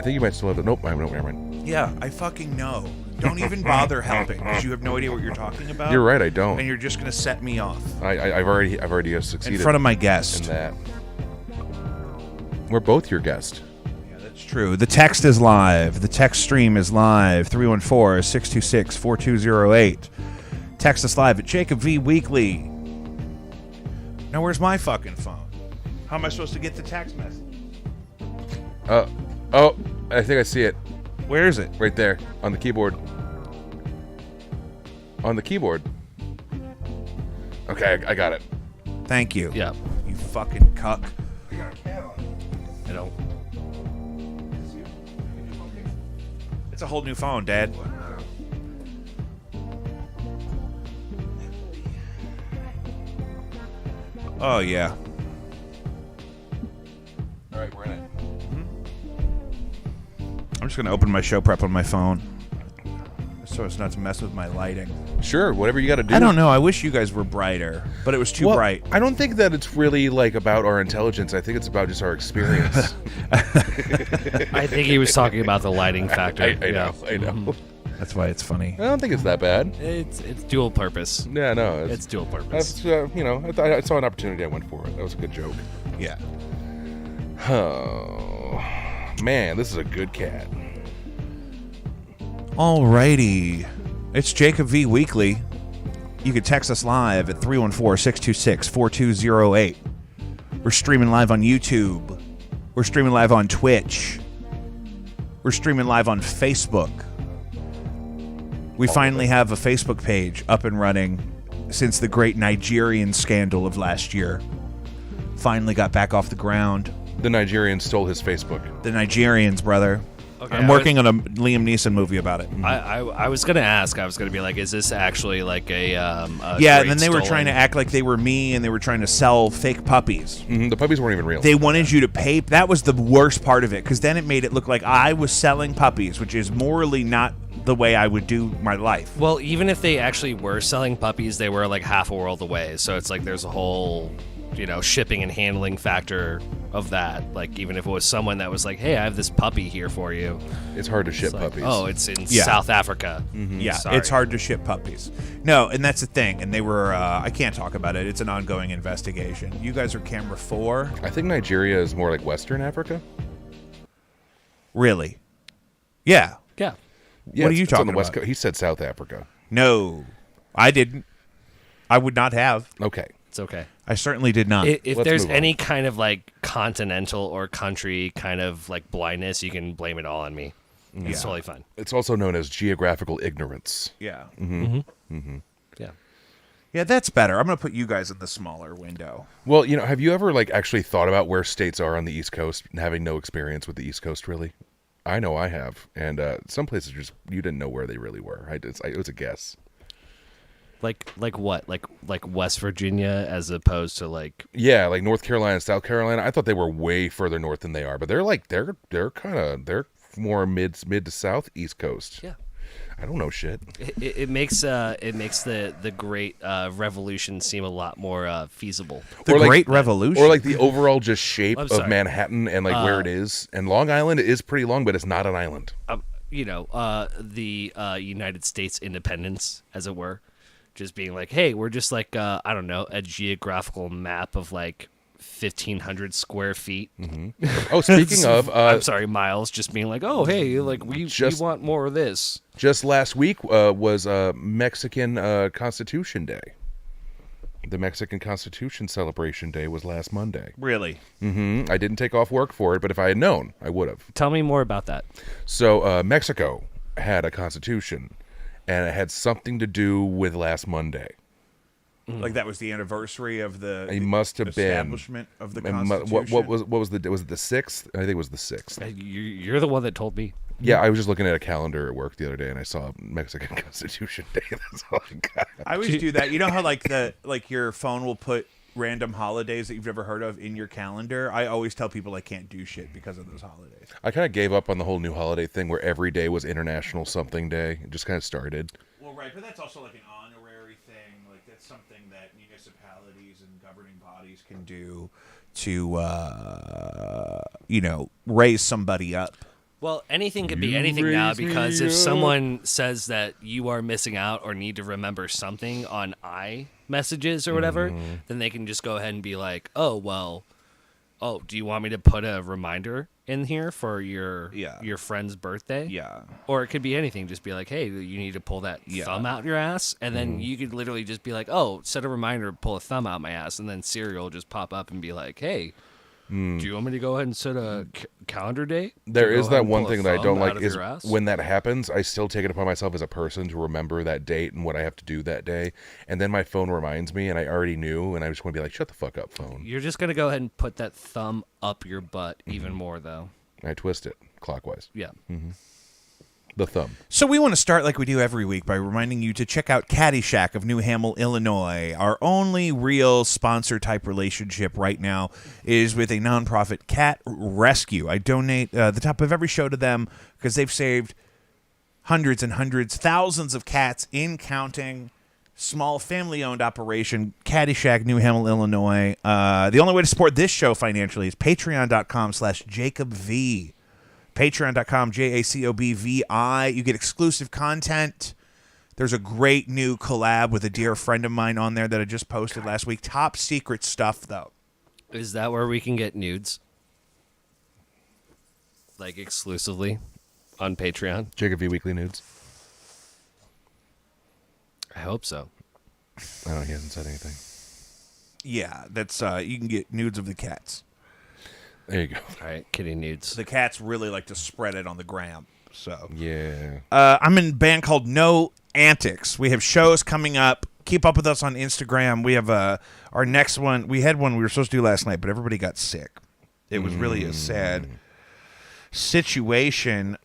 think you might still have the... Nope, never mind. Yeah, I fucking know. Don't even bother helping, because you have no idea what you're talking about. You're right, I don't. And you're just going to set me off. I've already succeeded in front of my guest. in that. We're both your guest. Yeah, that's true. The text is live. The text stream is live. 314-626-4208. Text us live at Jacob V Weekly. Now, where's my fucking phone? How am I supposed to get the text message? Oh, I think I see it. Where is it? Right there, on the keyboard. On the keyboard. Okay, I got it. Thank you. Yeah. You fucking cuck. I don't. It's a whole new phone, Dad. Oh, yeah. All right, we're in it. I'm just going to open my show prep on my phone so as not to mess with my lighting. Sure, whatever you got to do. I don't know. I wish you guys were brighter, but it was too bright. I don't think that it's really like about our intelligence. I think it's about just our experience. I think he was talking about the lighting factor. I know. Mm-hmm. That's why it's funny. I don't think it's that bad. It's dual purpose. Yeah, no. It's dual purpose. That's, I saw an opportunity. I went for it. That was a good joke. Yeah. Oh, man, this is a good cat. Alrighty. It's Jacob V Weekly. You can text us live at 314-626-4208. We're streaming live on YouTube. We're streaming live on Twitch. We're streaming live on Facebook. We finally have a Facebook page up and running since the great Nigerian scandal of last year. Finally got back off the ground. The Nigerian stole his Facebook. The Nigerians, brother. Okay, I'm working on a Liam Neeson movie about it. I was gonna ask. I was gonna be like, is this actually like a yeah, and great then they were stolen- trying to act like they were me, and they were trying to sell fake puppies. Mm-hmm. The puppies weren't even real. They wanted you to pay. That was the worst part of it, because then it made it look like I was selling puppies, which is morally not the way I would do my life. Well, even if they actually were selling puppies, they were like half a world away. So it's like there's a whole, shipping and handling factor of that. Like even if it was someone that was like, "Hey, I have this puppy here for you." It's hard to ship It's like, puppies. oh, it's in Yeah. South Africa. Mm-hmm. Yeah, Sorry. it's hard to ship puppies. No, and that's the thing. And they were, I can't talk about it. It's an ongoing investigation. You guys are camera 4? I think Nigeria is more like Western Africa. Really? Yeah. Yeah. Yeah, What are you it's on talking the West about? Coast. He said South Africa. No, I didn't. I would not have. Okay. It's okay. I certainly did not. If Let's there's move on. any kind of like continental or country kind of like blindness, you can blame it all on me. It's totally fine. It's also known as geographical ignorance. Yeah. Yeah. Yeah, that's better. I'm going to put you guys in the smaller window. Well, have you ever like actually thought about where states are on the East Coast, and having no experience with the East Coast really? I know I have, and some places just you didn't know where they really were. It was a guess. Like what? Like West Virginia as opposed to like Yeah, like North Carolina, South Carolina. I thought they were way further north than they are, but they're more mid to south East Coast. yeah. I don't know shit. It makes the Great Revolution seem a lot more feasible. The Or like- Great Revolution. Or like the overall just shape I'm of sorry. Manhattan and like where it is. And Long Island is pretty long, but it's not an island. The United States independence, as it were, just being like, hey, we're just like I don't know, a geographical map of like 1,500 square feet. Oh, speaking of, I'm sorry, miles. Just being like, oh, hey, like we want more of this. just last week was Mexican Constitution Day. The Mexican Constitution Celebration Day was last Monday. Really? I didn't take off work for it, but if I had known, I would have. Tell me more about that. So Mexico had a constitution, and it had something to do with last Monday. Like that was the anniversary of the It must have been establishment of the It mu- Constitution? what was it the 6th? I think it was the 6th. You're the one that told me. Yeah, I was just looking at a calendar at work the other day, and I saw Mexican Constitution Day. That's all I got. I always do that. You know how like your phone will put random holidays that you've never heard of in your calendar? I always tell people I can't do shit because of those holidays. I kind of gave up on the whole new holiday thing where every day was International Something Day. It just kind of started. Well, right, but that's also like an honorary thing. Like that's something that municipalities and governing bodies can do to raise somebody up. Well, anything could be You anything now raise me because if up. someone says that you are missing out or need to remember something on iMessages or whatever, then they can just go ahead and be like, "Oh, well, do you want me to put a reminder in here for your friend's birthday?" Yeah. Or it could be anything. Just be like, "Hey, you need to pull that thumb out your ass," and then you could literally just be like, "Oh, set a reminder to pull a thumb out my ass," and then Siri will just pop up and be like, "Hey, do you want me to go ahead and set a calendar date?" There to go is ahead that and one pull a thing that I thumb don't out like of is your ass? when that happens, I still take it upon myself as a person to remember that date and what I have to do that day. And then my phone reminds me and I already knew and I just want to be like, shut the fuck up, phone. You're just gonna go ahead and put that thumb up your butt even more, though. And I twist it clockwise. Yeah. The thumb. So we want to start like we do every week by reminding you to check out Caddyshack of New Hamel, Illinois. Our only real sponsor-type relationship right now is with a nonprofit cat rescue. I donate the top of every show to them because they've saved hundreds and hundreds, thousands of cats in counting. Small family-owned operation, Caddyshack, New Hamel, Illinois. The only way to support this show financially is patreon.com/JacobV. Patreon.com, JACOBVI. You get exclusive content. There's a great new collab with a dear friend of mine on there that I just posted last week. Top secret stuff, though. Is that where we can get nudes? Like exclusively on Patreon? Jacob V Weekly Nudes. I hope so. I don't know, he hasn't said anything. Yeah, that's you can get nudes of the cats. There you go. All right, kitty nudes. The cats really like to spread it on the gram. So Yeah. I'm in a band called No Antics. We have shows coming up. Keep up with us on Instagram. We have our next one. We had one we were supposed to do last night, but everybody got sick. It was really a sad situation.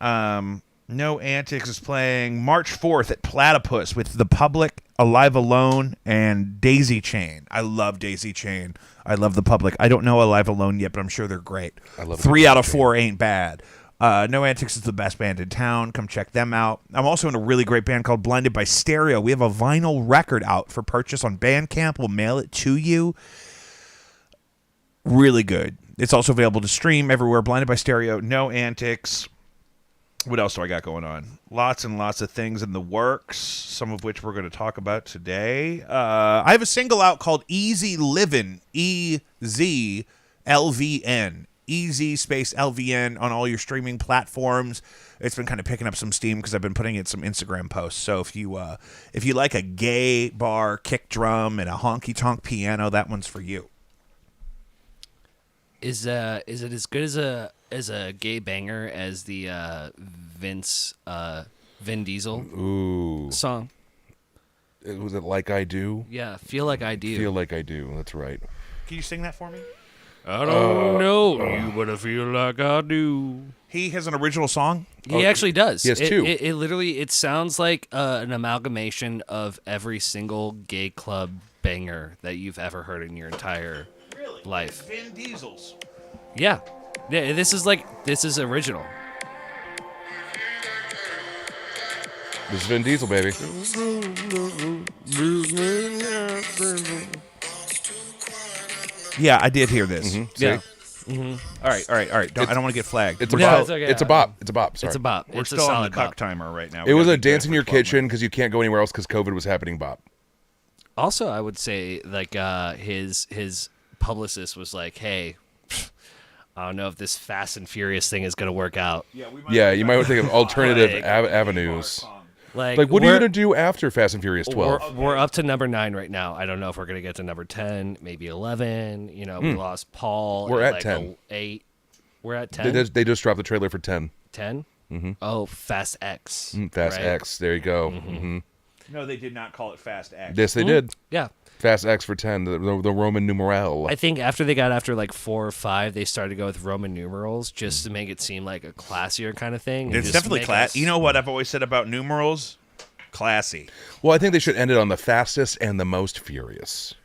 No Antics is playing March 4th at Platypus with The Public, Alive Alone, and Daisy Chain. I love Daisy Chain. I love The Public. I don't know Alive Alone yet, but I'm sure they're great. I love 3 Daisy out of Chain. 4 ain't bad. No Antics is the best band in town. Come check them out. I'm also in a really great band called Blinded by Stereo. We have a vinyl record out for purchase on Bandcamp. We'll mail it to you. Really good. It's also available to stream everywhere. Blinded by Stereo, No Antics. What else do I got going on? Lots and lots of things in the works, some of which we're going to talk about today. I have a single out called Easy Livin', EZLVN. Easy space LVN on all your streaming platforms. It's been kind of picking up some steam because I've been putting in some Instagram posts. So if you like a gay bar kick drum and a honky tonk piano, that one's for you. Is it as good as a gay banger as the Vin Diesel Ooh. song? Was it Like I Do? Yeah, Feel Like I Do. Feel Like I Do. That's right. Can you sing that for me? I don't know you, but I feel like I do. He has an original song. He actually does. he has two. It literally it sounds like an amalgamation of every single gay club banger that you've ever heard in your entire life. Vin Diesel's. Yeah. This is original. This is Vin Diesel, baby. Yeah, I did hear this. See? Yeah. All right. I don't want to get flagged. It's a No, bop. it's okay. It's a bop. It's a bop. Sorry. It's a bop. We're It's a still on the solid cuck bop. timer right now. It was a dance in your kitchen because you can't go anywhere else because COVID was happening bop. Also, I would say like his publicist was like, "Hey, I don't know if this Fast and Furious thing is going to work out. Yeah, you might want to think of alternative avenues. Like, Like, what are you we're- going to do after Fast and Furious 12? We're up to number 9 right now. I don't know if we're gonna get to number 10, maybe 11. You know, we lost Paul. We're at like 10. 8. We're at 10. They just dropped the trailer for 10. 10. Oh, Fast X. Fast right? X. There you go. No, they did not call it Fast X. Yes, they did. Yeah, Fast X for 10, the Roman numeral. I think after they got after like 4 or 5, they started to go with Roman numerals just to make it seem like a classier kind of thing. and It's just definitely make class. us- You know what I've always said about numerals? Classy. Well, I think they should end it on the fastest and the most furious.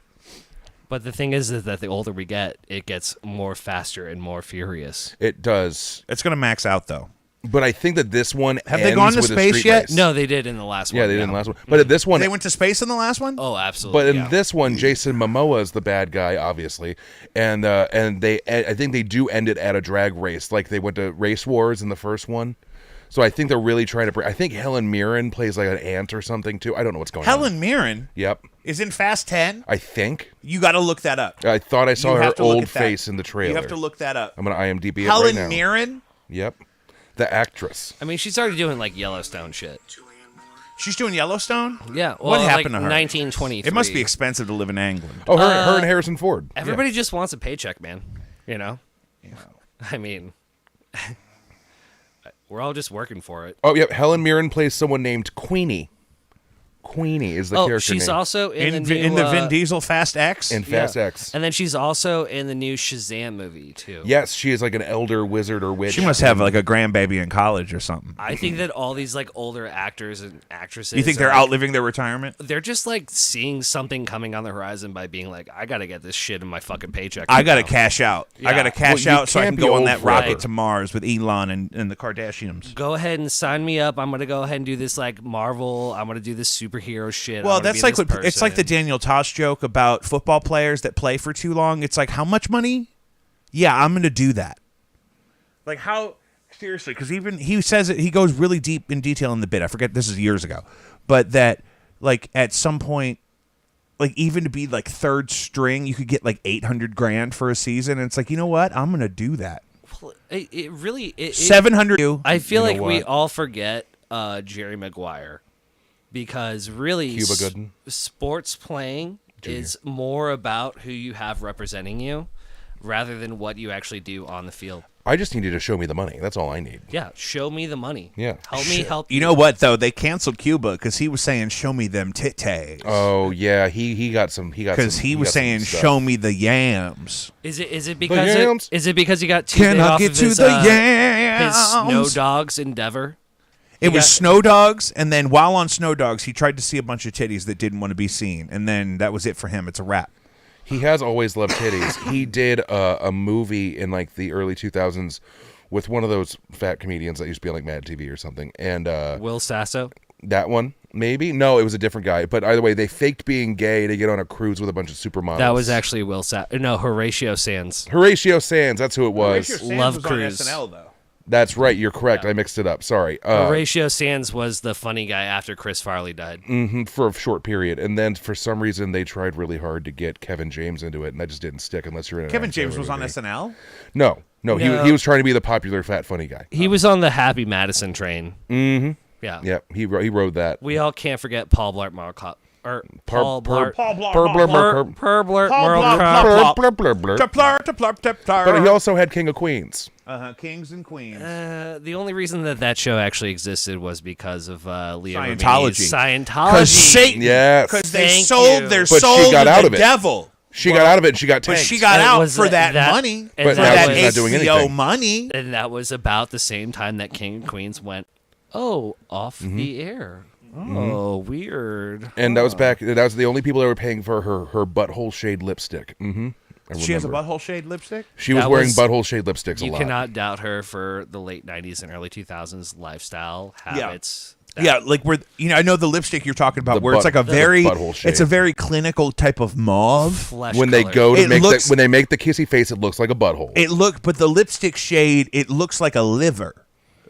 But the thing is that the older we get, it gets more faster and more furious. It does. It's going to max out, though. But I think that this one Have they ends gone to with a space street yet? race. No, they did in the last one. Yeah, they did in the last one. But at this one, They went to space in the last one? Oh, absolutely. but in yeah. this one, Jason Momoa is the bad guy, obviously, and I think they do end it at a drag race, like they went to Race Wars in the first one. So I think they're really trying to bring. I think Helen Mirren plays like an aunt or something too. I don't know what's going on. Helen Mirren Yep, is in Fast 10. I think. You got to look that up. I thought I saw You her have to look old at that. face in the trailer. You have to look that up. I'm gonna IMDb it Helen right now. Mirren? Yep, the actress. I mean, she's already doing like Yellowstone shit. She's doing Yellowstone? Yeah. Well, What happened like to her? 1923. It must be expensive to live in England. Oh, her and Harrison Ford. Everybody just wants a paycheck, man. You know? I mean, we're all just working for it. Oh, yep. Helen Mirren plays someone named Queenie. Queenie is the Oh, character she's name. also in the new, In the Vin Diesel Fast X? in Fast X. And then she's also in the new Shazam movie too. Yes, she is like an elder wizard or witch. She must have like a grandbaby in college or something. I think that all these like older actors and actresses. You think they're are, like, outliving their retirement? They're just like seeing something coming on the horizon by being like, I gotta get this shit in my fucking paycheck. I got to now." cash out. I Yeah. got to cash Well, you out so I can't can be go on old that forever. rocket to Mars with Elon and the Kardashians. Go ahead and sign me up. I'm gonna go ahead and do this like Marvel. I'm gonna do this superhero shit. Well, I'm gonna that's be like this what it's like the person. Daniel Tosh joke about football players that play for too long. It's like, how much money? Yeah, I'm going to do that. Like how seriously? Because even he says it. He goes really deep in detail in the bit. I forget, this is years ago, but that like at some point, like even to be like third string, you could get like $800,000 for a season. And it's like, you know what? I'm going to do that. It really. It, 700. I feel You like know we what? all forget Jerry Maguire because really Cuba Gooding? sports playing is more about who you have representing you rather than what you actually do on the field. I just need you to show me the money. That's all I need. Yeah, show me the money. Yeah. Help me help You know what though? They canceled Cuba because he was saying, "Show me them titties." Oh yeah, he got some. He got Because some- he was got some saying, stuff. "Show me the yams." Is it because yams? is it because he got Tuesday Can I off get of to his, the his yams? Snow Dogs endeavor? It was got- Snow Dogs, and then while on Snow Dogs, he tried to see a bunch of titties that didn't want to be seen, and then that was it for him. It's a wrap. He has always loved titties. He did a movie in like the early 2000s with one of those fat comedians that used to be on like Mad TV or something, and Will Sasso? that one maybe no, it was a different guy. But either way, they faked being gay to get on a cruise with a bunch of supermodels. That was actually Will Sasso. No, Horatio Sands. Horatio Sands. That's who it was. Love Cruise. though. That's right. You're correct. I mixed it up. Sorry. Horatio Sands was the funny guy after Chris Farley died. For a short period, and then for some reason they tried really hard to get Kevin James into it, and that just didn't stick unless you're in. An Kevin Adam James Sandler was on movie. SNL. No, No. he was trying to be the popular fat funny guy. He was on the Happy Madison train. Mm-hmm. Yeah. Yeah, he rode that. We all can't forget Paul Blart Mall Cop. Or Paul Blart. Per Blart Mall Cop. But he also had King of Queens. Kings and queens. The only reason that show actually existed was because of Leah Scientology. Remini's Scientology. Because Satan. Yes. Because they Thank sold you. their But she soul got to out the of it. devil. She got out of it. And she got But tanked. she got It out was for that that- money. and But for now that she's not doing HBO anything. money. And that was about the same time that King and Queens went, oh, off the air. Oh, weird. And that was back. That was the only people that were paying for her butthole shade lipstick. Mm-hmm. She has a butthole shade lipstick? She was That wearing was- butthole shade lipsticks a You lot. cannot doubt her for the late 90s and early 2000s lifestyle habits. Yeah, like where I know the lipstick you're talking about, The where it's butt- like a the very, butthole shade. it's a very clinical type of mauve. Flesh When they color. go to It make looks- when they make the kissy face, it looks like a butthole. But the lipstick shade, it looks like a liver.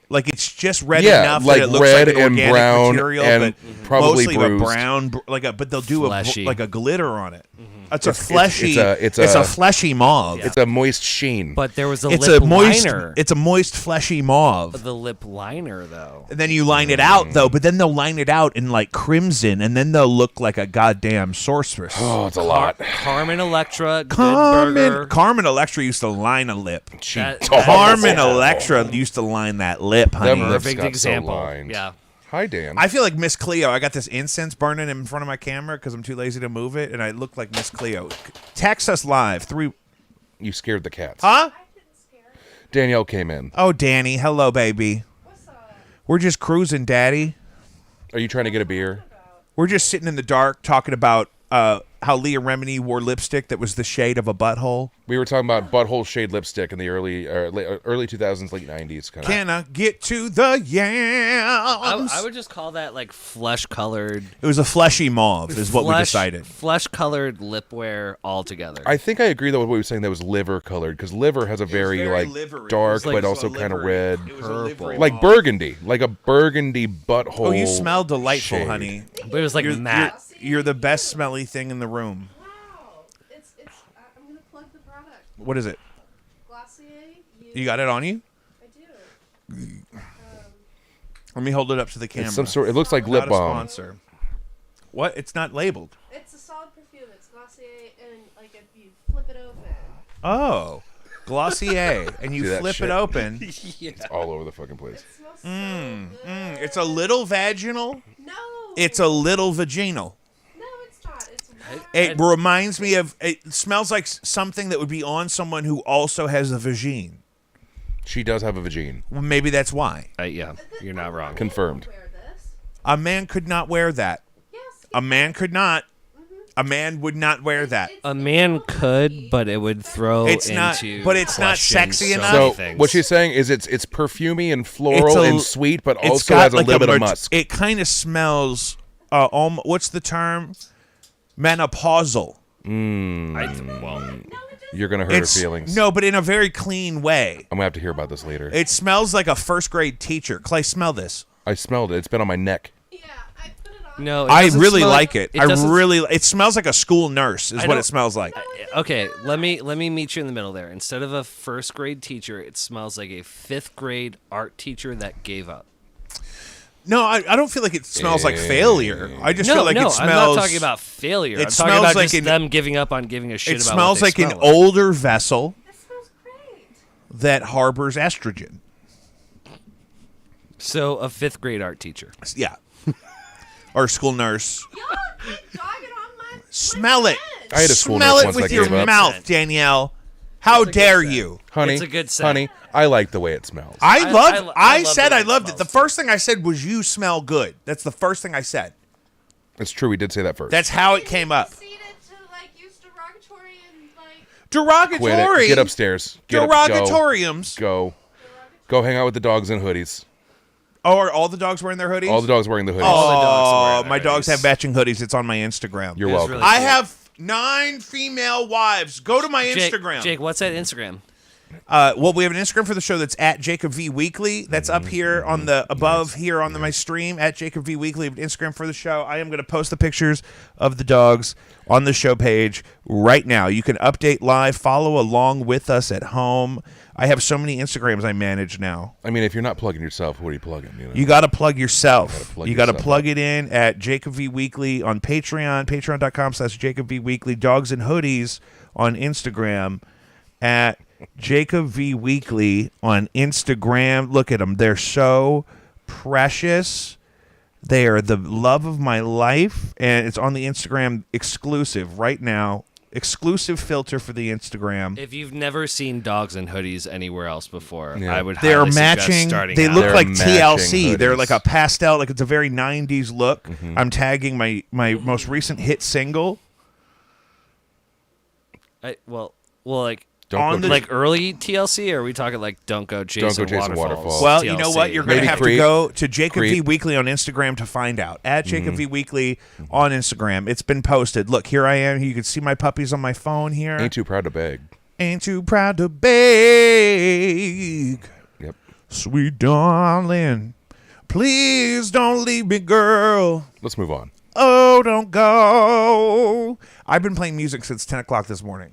Like it's just red Yeah, enough like that it looks red like an and organic brown material, and but probably mostly bruised. a brown, but they'll do Fleshy. like a glitter on it. It's a It's- fleshy. it's It's a- a fleshy mauve. It's a moist sheen. But there was a It's lip a moist. liner. It's a moist, fleshy mauve. The lip liner, though. And then you line it out though, but then they'll line it out in like crimson, and then they'll look like a goddamn sorceress. oh, it's a lot. Carmen Electra, Good Burger. Carmen Electra used to line a lip. She That- Carmen Electra used to line that lip, honey. Them lips Perfect got so example. lined. Yeah. Hi, Dan. I feel like Miss Cleo. I got this incense burning in front of my camera because I'm too lazy to move it, and I look like Miss Cleo. Text us live. You scared the cats. Huh? Danielle came in. Oh, Danny. Hello, baby. What's up? We're just cruising, Daddy. Are you trying to get a beer? We're just sitting in the dark talking about how Leah Remini wore lipstick that was the shade of a butthole? We were talking about butthole shade lipstick in the early 2000s, late 90s kind of. Can I get to the yams? I would just call that like flesh-colored. It was a fleshy mauve, is what we decided. Flesh-colored lip wear altogether. I think I agree though with what you were saying. That was liver colored because liver has a very like livery. dark It was like but also kind of red, It was a livery like mauve. burgundy, like a burgundy butthole. Oh, you smell delightful, shade. honey. But it was like matte. You're the best smelly thing in the room. Wow. I'm going to plug the product. What is it? Glossier. You got it on you? I do. Let me hold it up to the camera. It's some sort. It looks like Not lip a balm. sponsor. What? It's not labeled. It's a solid perfume. It's Glossier, and like if you flip it open. Oh, Glossier, and you See that flip shit? it open. It's all over the fucking place. It smells so good. It's a little vaginal. No. It's a little vaginal. No, it's not. It's warm. It reminds me of. It smells like something that would be on someone who also has a vagine. She does have a vagine. Well, maybe that's why. Yeah, you're not wrong. Confirmed. Wear this. A man could not wear that. Yes. A man could not. A man would not wear that. A man could, but it would throw It's not- into but it's not question sexy so enough. many So things. what she's saying is it's perfumey and floral It's a- and sweet, but It's also got has a like little bit of mat- musk. It kind of smells. What's the term? Menopausal. well, No, it doesn't. You're gonna hurt It's her feelings. no, but in a very clean way. I'm gonna have to hear about this later. It smells like a first grade teacher. Clay, smell this. I smelled it. It's been on my neck. Yeah, I put it on. no, it I doesn't really smell like it. It doesn't- It smells like a school nurse. Is what don't- it smells like. Okay, let me meet you in the middle there. Instead of a first grade teacher, it smells like a fifth grade art teacher that gave up. No, I don't feel like it smells like failure. I just feel like it smells. I'm not talking about failure. it I'm talking smells about like just an- them giving up on giving a shit It about smells what like they an smell like. older vessel It smells great. that harbors estrogen. So a fifth grade art teacher. Yeah. Or school nurse. Y'all keep dogging on my. Smell it. friend. I had a school Smell nurse it once with that your gave up. mouth, Danielle. How It's a good dare scent. you? Honey, It's a good scent. honey, I like the way it smells. I love said the way I it loved it. smells, The first thing I said was you smell good. That's the first thing I said. It's true. We did say that first. That's how it came up. Proceeded to like use derogatory and like. Quit Derogatory. it. Get upstairs. Get up, Derogatoriums. Go hang out with the dogs in hoodies. Oh, are all the dogs wearing their hoodies? All the dogs wearing the hoodies. All the dogs are Oh, wearing my their dogs hoodies. have matching hoodies. It's on my Instagram. You're It was welcome. really I cute. have 9 female wives. Go to my Jake, Instagram. Jake, what's that Instagram? Well, we have an Instagram for the show that's at Jacob V Weekly. That's up here on the above here on my stream at Jacob V Weekly. Instagram for the show. I am going to post the pictures of the dogs on the show page right now. You can update live, follow along with us at home. I have so many Instagrams I manage now. I mean, if you're not plugging yourself, what are you plugging? You know? You got to plug yourself. You got to yourself plug it in at Jacob V Weekly on Patreon, patreon.com/Jacob V Weekly. Dogs and Hoodies on Instagram at Jacob V Weekly on Instagram. Look at them. They're so precious. They are the love of my life. And it's on the Instagram exclusive right now. Exclusive filter for the Instagram. If you've never seen dogs and hoodies anywhere else before, Yeah. I would They're highly suggest matching. starting They out. look They're like matching TLC. They're hoodies. like a pastel. Like it's a very 90s look. I'm tagging my most recent hit single. Like Don't on go the- like early TLC, or are we talking like Don't Go Chasing Chasing Waterfalls? Waterfalls. Well, you know what? You're going to Maybe have Creep. to go to Jacob V Creep. Weekly on Instagram to find out. At Jacob V Weekly on Instagram. It's been posted. Look, here I am. You can see my puppies on my phone here. Ain't too proud to beg. Ain't too proud to beg. Yep. Sweet darling, please don't leave me, girl. Let's move on. Oh, don't go. I've been playing music since 10 o'clock this morning.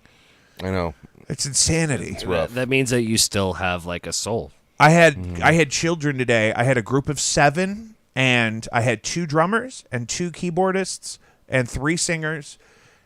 I know. It's insanity. It's rough. That means that you still have like a soul. I had children today. I had a group of 7, and I had 2 drummers and 2 keyboardists and 3 singers,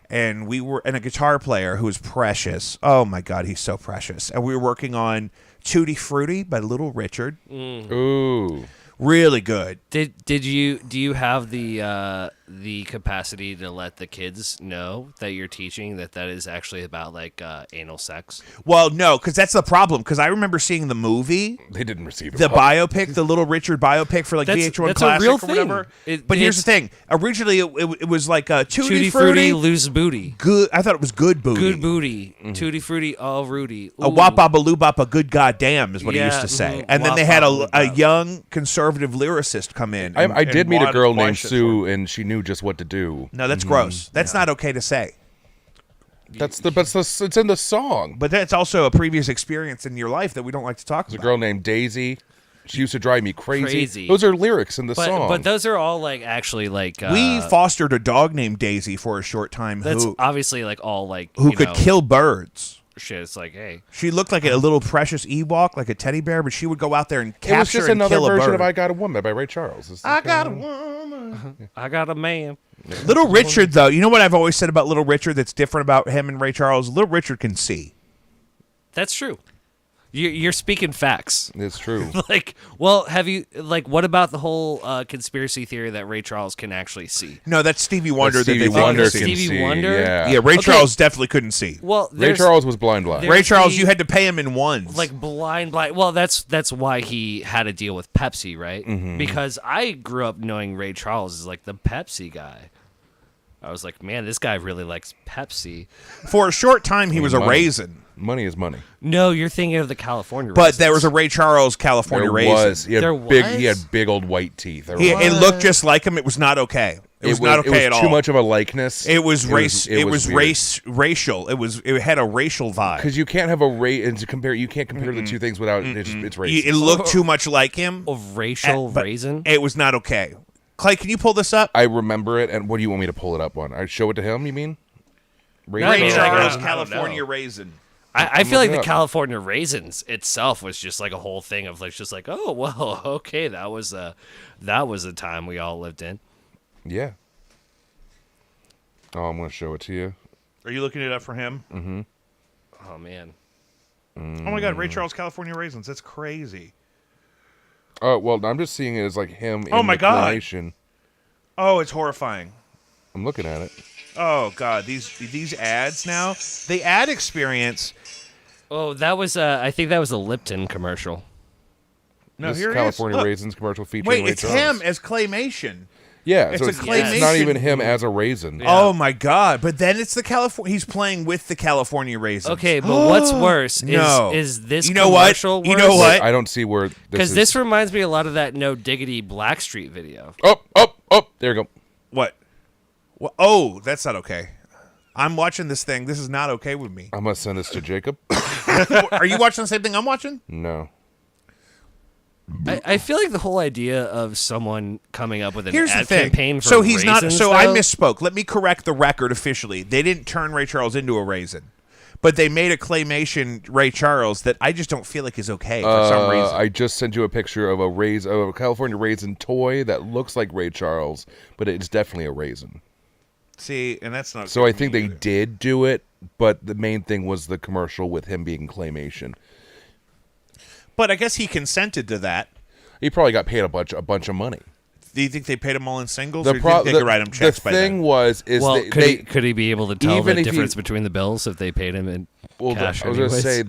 and a guitar player who was precious. Oh my God, he's so precious. And we were working on Tutti Frutti by Little Richard. Ooh. Really good. Do you have the the capacity to let the kids know that you're teaching that is actually about like anal sex? Well, no, because that's the problem. Because I remember seeing the movie, They didn't receive it. the well. biopic, the Little Richard biopic for like That's- VH1 that's a Classic real or whatever. thing. But here's the It's- thing: originally it was like a Tutti frutti, loose booty. good. I thought it was good booty. Good booty. Tutti frutti, all Rudy. A Ooh. wapapa loopapa, good goddamn is what he Yeah, used to say. mhm. And then they had a Wap-bop-loop-bop. young conservative lyricist come in. I and did meet a wanted girl to named watch this Sue, one. and she knew just what to do. No, that's gross. That's not okay to say. It's in the song. But that's also a previous experience in your life that we don't like to talk There's a about. girl named Daisy. She used to drive me crazy. Crazy. Those are lyrics in the song. But those are all like actually like We fostered a dog named Daisy for a short time that's who obviously like all like who you could know, kill birds. shit. It's like, hey, She looked like a little precious Ewok, like a teddy bear, but she would go out there and it was capture just and another kill a version bird. of "I Got a Woman" by Ray Charles. It's I like, got a woman. I got a man. Little Richard, though, you know what I've always said about Little Richard that's different about him and Ray Charles? Little Richard can see. That's true. You're speaking facts. It's true. Like, well, have you like what about the whole conspiracy theory that Ray Charles can actually see? No, that's Stevie Wonder. Stevie that they Wonder think can can see. Stevie see. Wonder? Yeah. Yeah, Ray Okay. Charles definitely couldn't see. Well, Ray there's, Charles was blind. there- Ray Charles, the- you had to pay him in ones. like blind. Well, that's why he had a deal with Pepsi, right? Mm-hmm. Because I grew up knowing Ray Charles as like the Pepsi guy. I was like, man, this guy really likes Pepsi. For a short time, he was a money. raisin. Money is money. No, you're thinking of the California. But raisins. there was a Ray Charles California There raisin. was. He had There big. was? He had big old white teeth. It looked just like him. It was not okay. It was not okay it at was all. too much of a likeness. It was race. It was weird. racial. It had a racial vibe. Because you can't have a race and to compare. You can't compare the two things without it's racist. It looked too much like him. of racial but raisin. It was not okay. Clay, can you pull this up? I remember it. And what do you want me to pull it up on? I show it to him. You mean? No, Ray yeah, Charles I don't California know. raisin. I feel like looking the up. California raisins itself was just like a whole thing of like just like, oh well, okay, that was a time we all lived in. Yeah. Oh, I'm going to show it to you. Are you looking it up for him? Oh man. Oh my God, Ray Charles California raisins. That's crazy. Oh well, I'm just seeing it as like him. Oh, in my the God. climation. Oh, it's horrifying. I'm looking at it. Oh God, these ads now. The ad experience. Oh, that was I think that was a Lipton commercial. No, This here California it is. Look. raisins commercial featuring Wait, Ray it's Charles. him as claymation. Yeah, It's so a it's not claymation. even him as a raisin. Yeah. Oh my God! But then it's the California. He's playing with the California raisins. Okay, but what's worse No. is this You know what? commercial You know worse? what? I don't see where Because is. this reminds me a lot of that No Diggity Blackstreet video. Oh, there you go. What? Oh, that's not okay. I'm watching this thing. This is not okay with me. I'm gonna send this to Jacob. Are you watching the same thing I'm watching? No. I feel like the whole idea of someone coming up with an Here's the ad thing. campaign for So he's not. raisins, So I though- misspoke. Let me correct the record officially. They didn't turn Ray Charles into a raisin, but they made a claymation Ray Charles that I just don't feel like is okay for some reason. I just sent you a picture of a California raisin toy that looks like Ray Charles, but it's definitely a raisin. See, and that's not. So good I for think me they either. did do it, but the main thing was the commercial with him being claymation. But I guess he consented to that. He probably got paid a bunch of money. Do you think they paid him all in singles, The or do you think they could write him checks the by thing then? was is Well, they, could he be able to tell the even if he- difference between the bills if they paid him in well, cash? I was going to anyways? say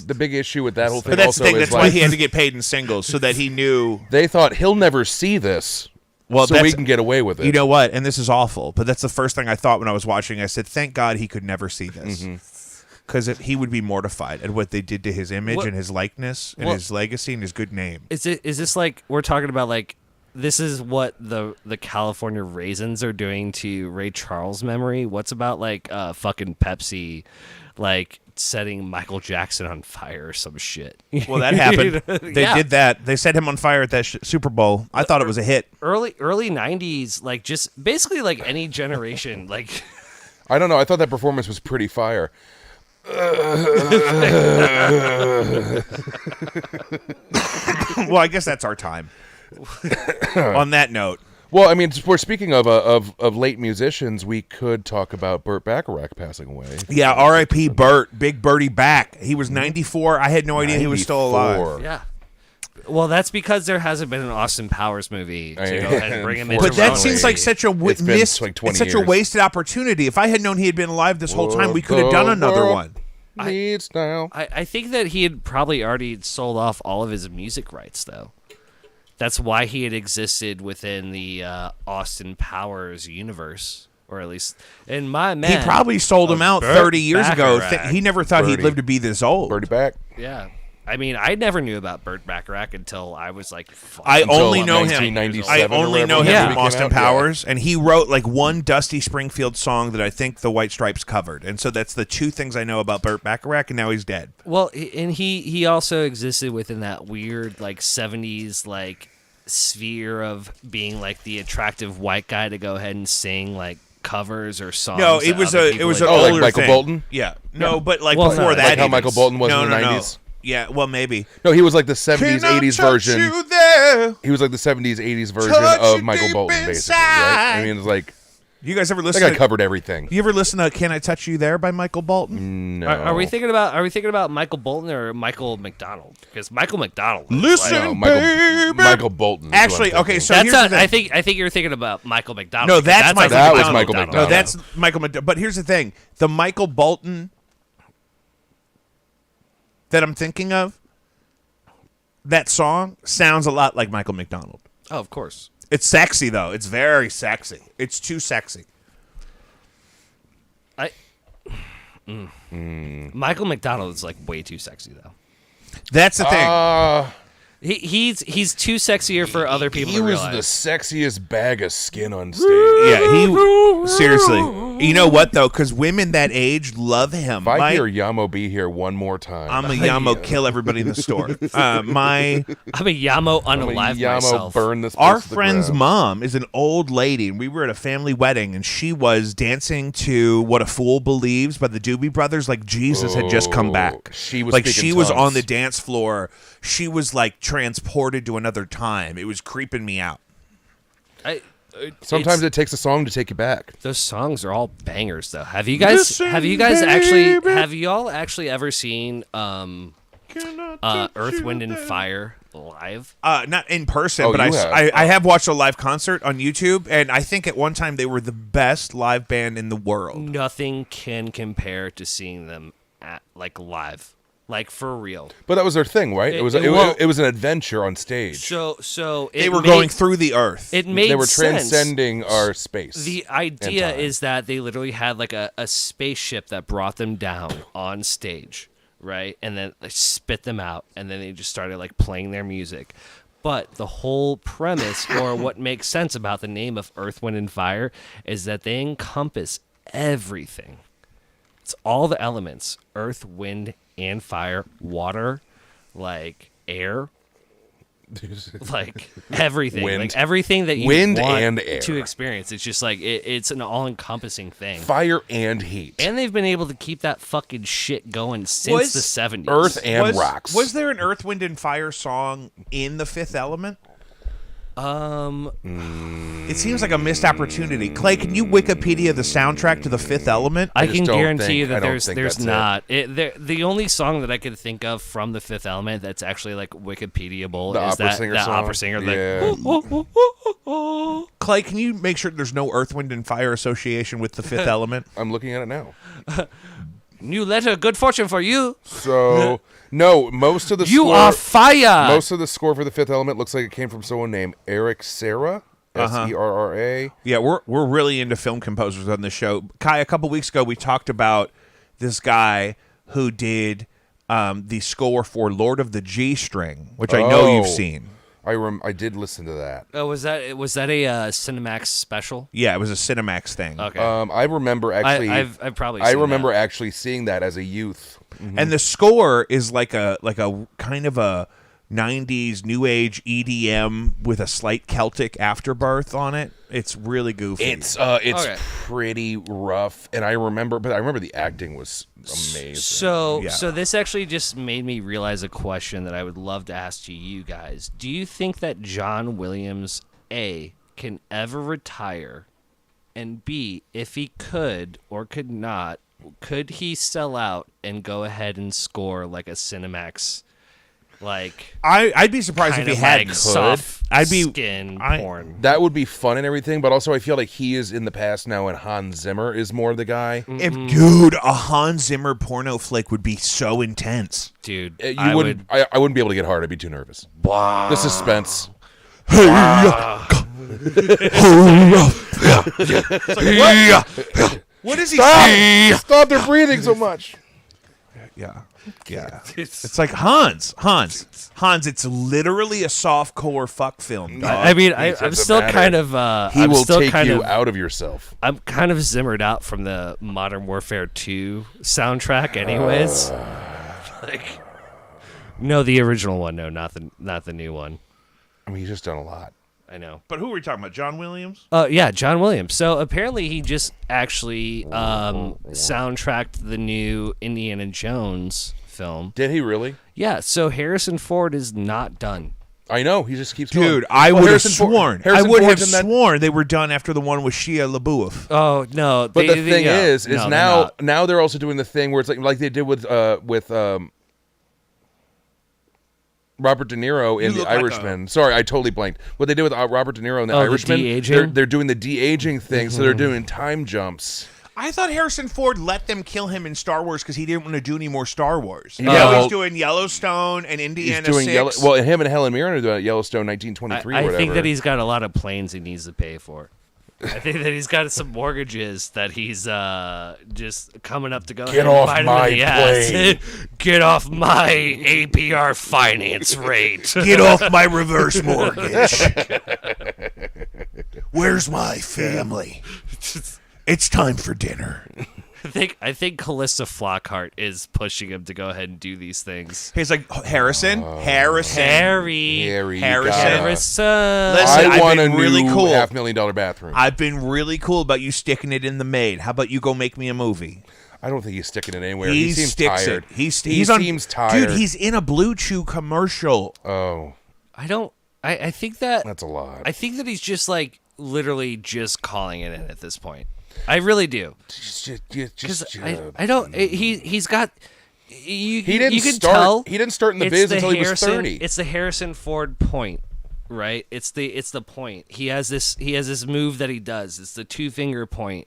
the big issue with that whole thing But that's also the thing. is That's why like he had to get paid in singles, so that he knew. they thought he'll never see this, Well, so we that's- can get away with it. You know what? And this is awful, but that's the first thing I thought when I was watching. I said, "Thank God he could never see this." Mm-hmm. Because he would be mortified at what they did to his image What- and his likeness and Well- his legacy and his good name. Is this like we're talking about like this is what the California raisins are doing to Ray Charles' memory? What's about like fucking Pepsi like setting Michael Jackson on fire or some shit? Well, that happened. They Yeah. did that. They set him on fire at that Super Bowl. I thought it was a hit. Early 90s, like just basically like any generation, like I don't know. I thought that performance was pretty fire. Well, I guess that's our time. On that note, Well, I mean, we're speaking of late musicians. We could talk about Burt Bacharach passing away. yeah, R.I.P. Burt, Big Birdie back. He was 94. I had no idea he was still alive. 94. yeah. Well, that's because there hasn't been an Austin Powers movie to go ahead and bring him into But that Unfortunately, seems like such a it's been like 20 it's such a years. wasted opportunity. If I had known he had been alive this whole time, we could have done another one. Needs now. I think that he had probably already sold off all of his music rights, though. That's why he had existed within the Austin Powers universe, or at least in my man. He probably sold him out Burt 30 years ago. Bacharach. He never thought he'd Birdie. live to be this old. Birdie back. Yeah. I mean, I never knew about Burt Bacharach until I was like, I fucking only Until know him. 1997 I or only whatever know the him movie from came Austin out, yeah. Powers, and he wrote like one Dusty Springfield song that I think the White Stripes covered, and so that's the two things I know about Burt Bacharach, and now he's dead. Well, and he also existed within that weird like 70s like sphere of being like the attractive white guy to go ahead and sing like covers or songs. No, that it was other an people had like older Michael thing. Bolton? Yeah, no, but like Well, before no, that, like how even. Michael Bolton was no, in the no, 90s. No. Yeah, well, maybe. No, he was like the 70s, Can I 80s touch version. you there? He was like the 70s, 80s version Touch of you Michael deep Bolton, basically. Right? I inside. mean, it's like You guys ever that listen? guy To, covered everything. you ever listen to "Can I Touch You There" by Michael Bolton? No. Are we thinking about Michael Bolton or Michael McDonald? Because Michael McDonald. is Listen, No, baby. Michael Bolton. is what I'm Actually, okay, thinking. so That's here's not, the thing. I think you're thinking about Michael McDonald. No, because that's Michael That was McDonald. Michael No, McDonald. that's Michael McDonald. But here's the thing: the Michael Bolton that I'm thinking of, that song sounds a lot like Michael McDonald. Oh, of course. It's sexy though. It's very sexy. It's too sexy. Michael McDonald is like way too sexy though. That's the thing. He's too sexier for other people He to was realize. the sexiest bag of skin on stage. Yeah, he seriously. You know what though? Because women that age love him. If I My- hear Yamo be here one more time, I'm a Yamo, kill everybody in the store. I'm a Yamo I'm a unalive Yamo myself. burn this. Our place to the friend's ground. mom is an old lady, and we were at a family wedding, and she was dancing to "What a Fool Believes" by the Doobie Brothers, like Jesus had just come back. She was like speaking she was tongues. on the dance floor. She was like transported to another time. It was creeping me out. Sometimes it's- it takes a song to take you back. those songs are all bangers though. Have you guys Listen, actually baby. have y'all actually ever seen Earth, Wind and Fire live? Not in person, Oh, but you have. I have watched a live concert on YouTube, and I think at one time they were the best live band in the world. Nothing can compare to seeing them at like live. Like for real. But that was their thing, right? It was well- it was an adventure on stage. So They were going through the earth. It made They were sense. transcending our space. The idea time. is that they literally had like a spaceship that brought them down on stage, right? And then they spit them out, and then they just started like playing their music. But the whole premise, or what makes sense about the name of Earth, Wind, and Fire, is that they encompass everything. It's all the elements: earth, wind, and fire, water, like air, like everything, Wind. like everything that you Wind want and air. to experience. It's just like it's an all-encompassing thing. Fire and heat. And they've been able to keep that fucking shit going since Was the 70s. Earth and rocks. Was there an Earth, Wind, and Fire song in The Fifth Element? It seems like a missed opportunity. Clay, can you Wikipedia the soundtrack to The Fifth Element? I just can don't guarantee you think- I that don't think there's that's it. not. The only song that I could think of from The Fifth Element that's actually like Wikipediable The is opera that singer that song? opera singer. Yeah. Like, Clay, can you make sure there's no Earth, Wind, and Fire association with The Fifth Element? I'm looking at it now. new letter, good fortune for you. So no, most of the You score, are fire. most of the score for The Fifth Element looks like it came from someone named Eric Serra, Serra. Yeah, we're really into film composers on this show. Kai, a couple weeks ago, we talked about this guy who did the score for Lord of the G String, which I know you've Oh. seen. I did listen to that. Was that a Cinemax special? Yeah, it was a Cinemax thing. Okay. I remember actually. I've probably. I seen remember that. actually seeing that as a youth. And the score is like a kind of a 90s new age EDM with a slight Celtic afterbirth on it. It's really goofy. It's Okay. pretty rough, and I remember the acting was amazing. So, Yeah. so this actually just made me realize a question that I would love to ask to you guys. Do you think that John Williams, A, can ever retire, and B, if he could or could not, could he sell out and go ahead and score like a Cinemax like I'd be surprised if kind he of hadn't. like soft I'd be- skin I- porn. That would be fun and everything, but also I feel like he is in the past now, and Hans Zimmer is more the guy. If dude, a Hans Zimmer porno flick would be so intense. Dude, You I wouldn't. I wouldn't be able to get hard. I'd be too nervous. Wow. The suspense. What is he Stop! Stop! They're breathing so much. Yeah. It's like Hans. It's literally a softcore fuck film. Dog. I mean, It I'm doesn't still matter. kind of. He I'm will still take kind you of, out of yourself. I'm kind of zimmered out from the Modern Warfare 2 soundtrack, anyways. Like, no, the original one. No, not the new one. I mean, he's just done a lot. I know. But who are we talking about? John Williams? Yeah, John Williams. So apparently he just actually soundtracked the new Indiana Jones film. Did he really? Yeah, so Harrison Ford is not done. I know. He just keeps Dude, going. I Well, would have Harrison Ford- sworn. I Harrison would have Ford's in that- sworn they were done after the one with Shia LaBeouf. Oh no! But the thing yeah. is No, they're now not. now they're also doing the thing where it's like they did with Robert De Niro in You The look like Irishman. Sorry, I totally blanked. What they did with Robert De Niro in The Oh, the Irishman, de-aging? they're doing the de-aging thing, so they're doing time jumps. I thought Harrison Ford let them kill him in Star Wars because he didn't want to do any more Star Wars. Yeah, Now well, he's doing Yellowstone and He's Indiana doing 6. well, him and Helen Mirren are doing Yellowstone 1923 or I whatever. think that he's got a lot of planes he needs to pay for. I think that he's got some mortgages that he's just coming up to go. Get ahead and off bite him my in the ass. plane. Get off my APR finance rate. Get off my reverse mortgage. Where's my family? It's time for dinner. I think Callista Flockhart is pushing him to go ahead and do these things. He's like, Harrison? Harrison. Harry. you Harrison. gotta- Harrison. Listen, I I've want a been really new cool. $500,000 bathroom. I've been really cool about you sticking it in the maid. How about you go make me a movie? I don't think he's sticking it anywhere. He seems sticks tired. it. He on, seems tired. Dude, he's in a Blue Chew commercial. Oh, I think that that's a lot. I think that he's just like literally just calling it in at this point. I really do. Because I don't. He's got. You He you can start. tell He didn't start in the it's biz the until he was Harrison- 30. It's the Harrison Ford point, right? It's the point. He has this move that he does. It's the 2-finger point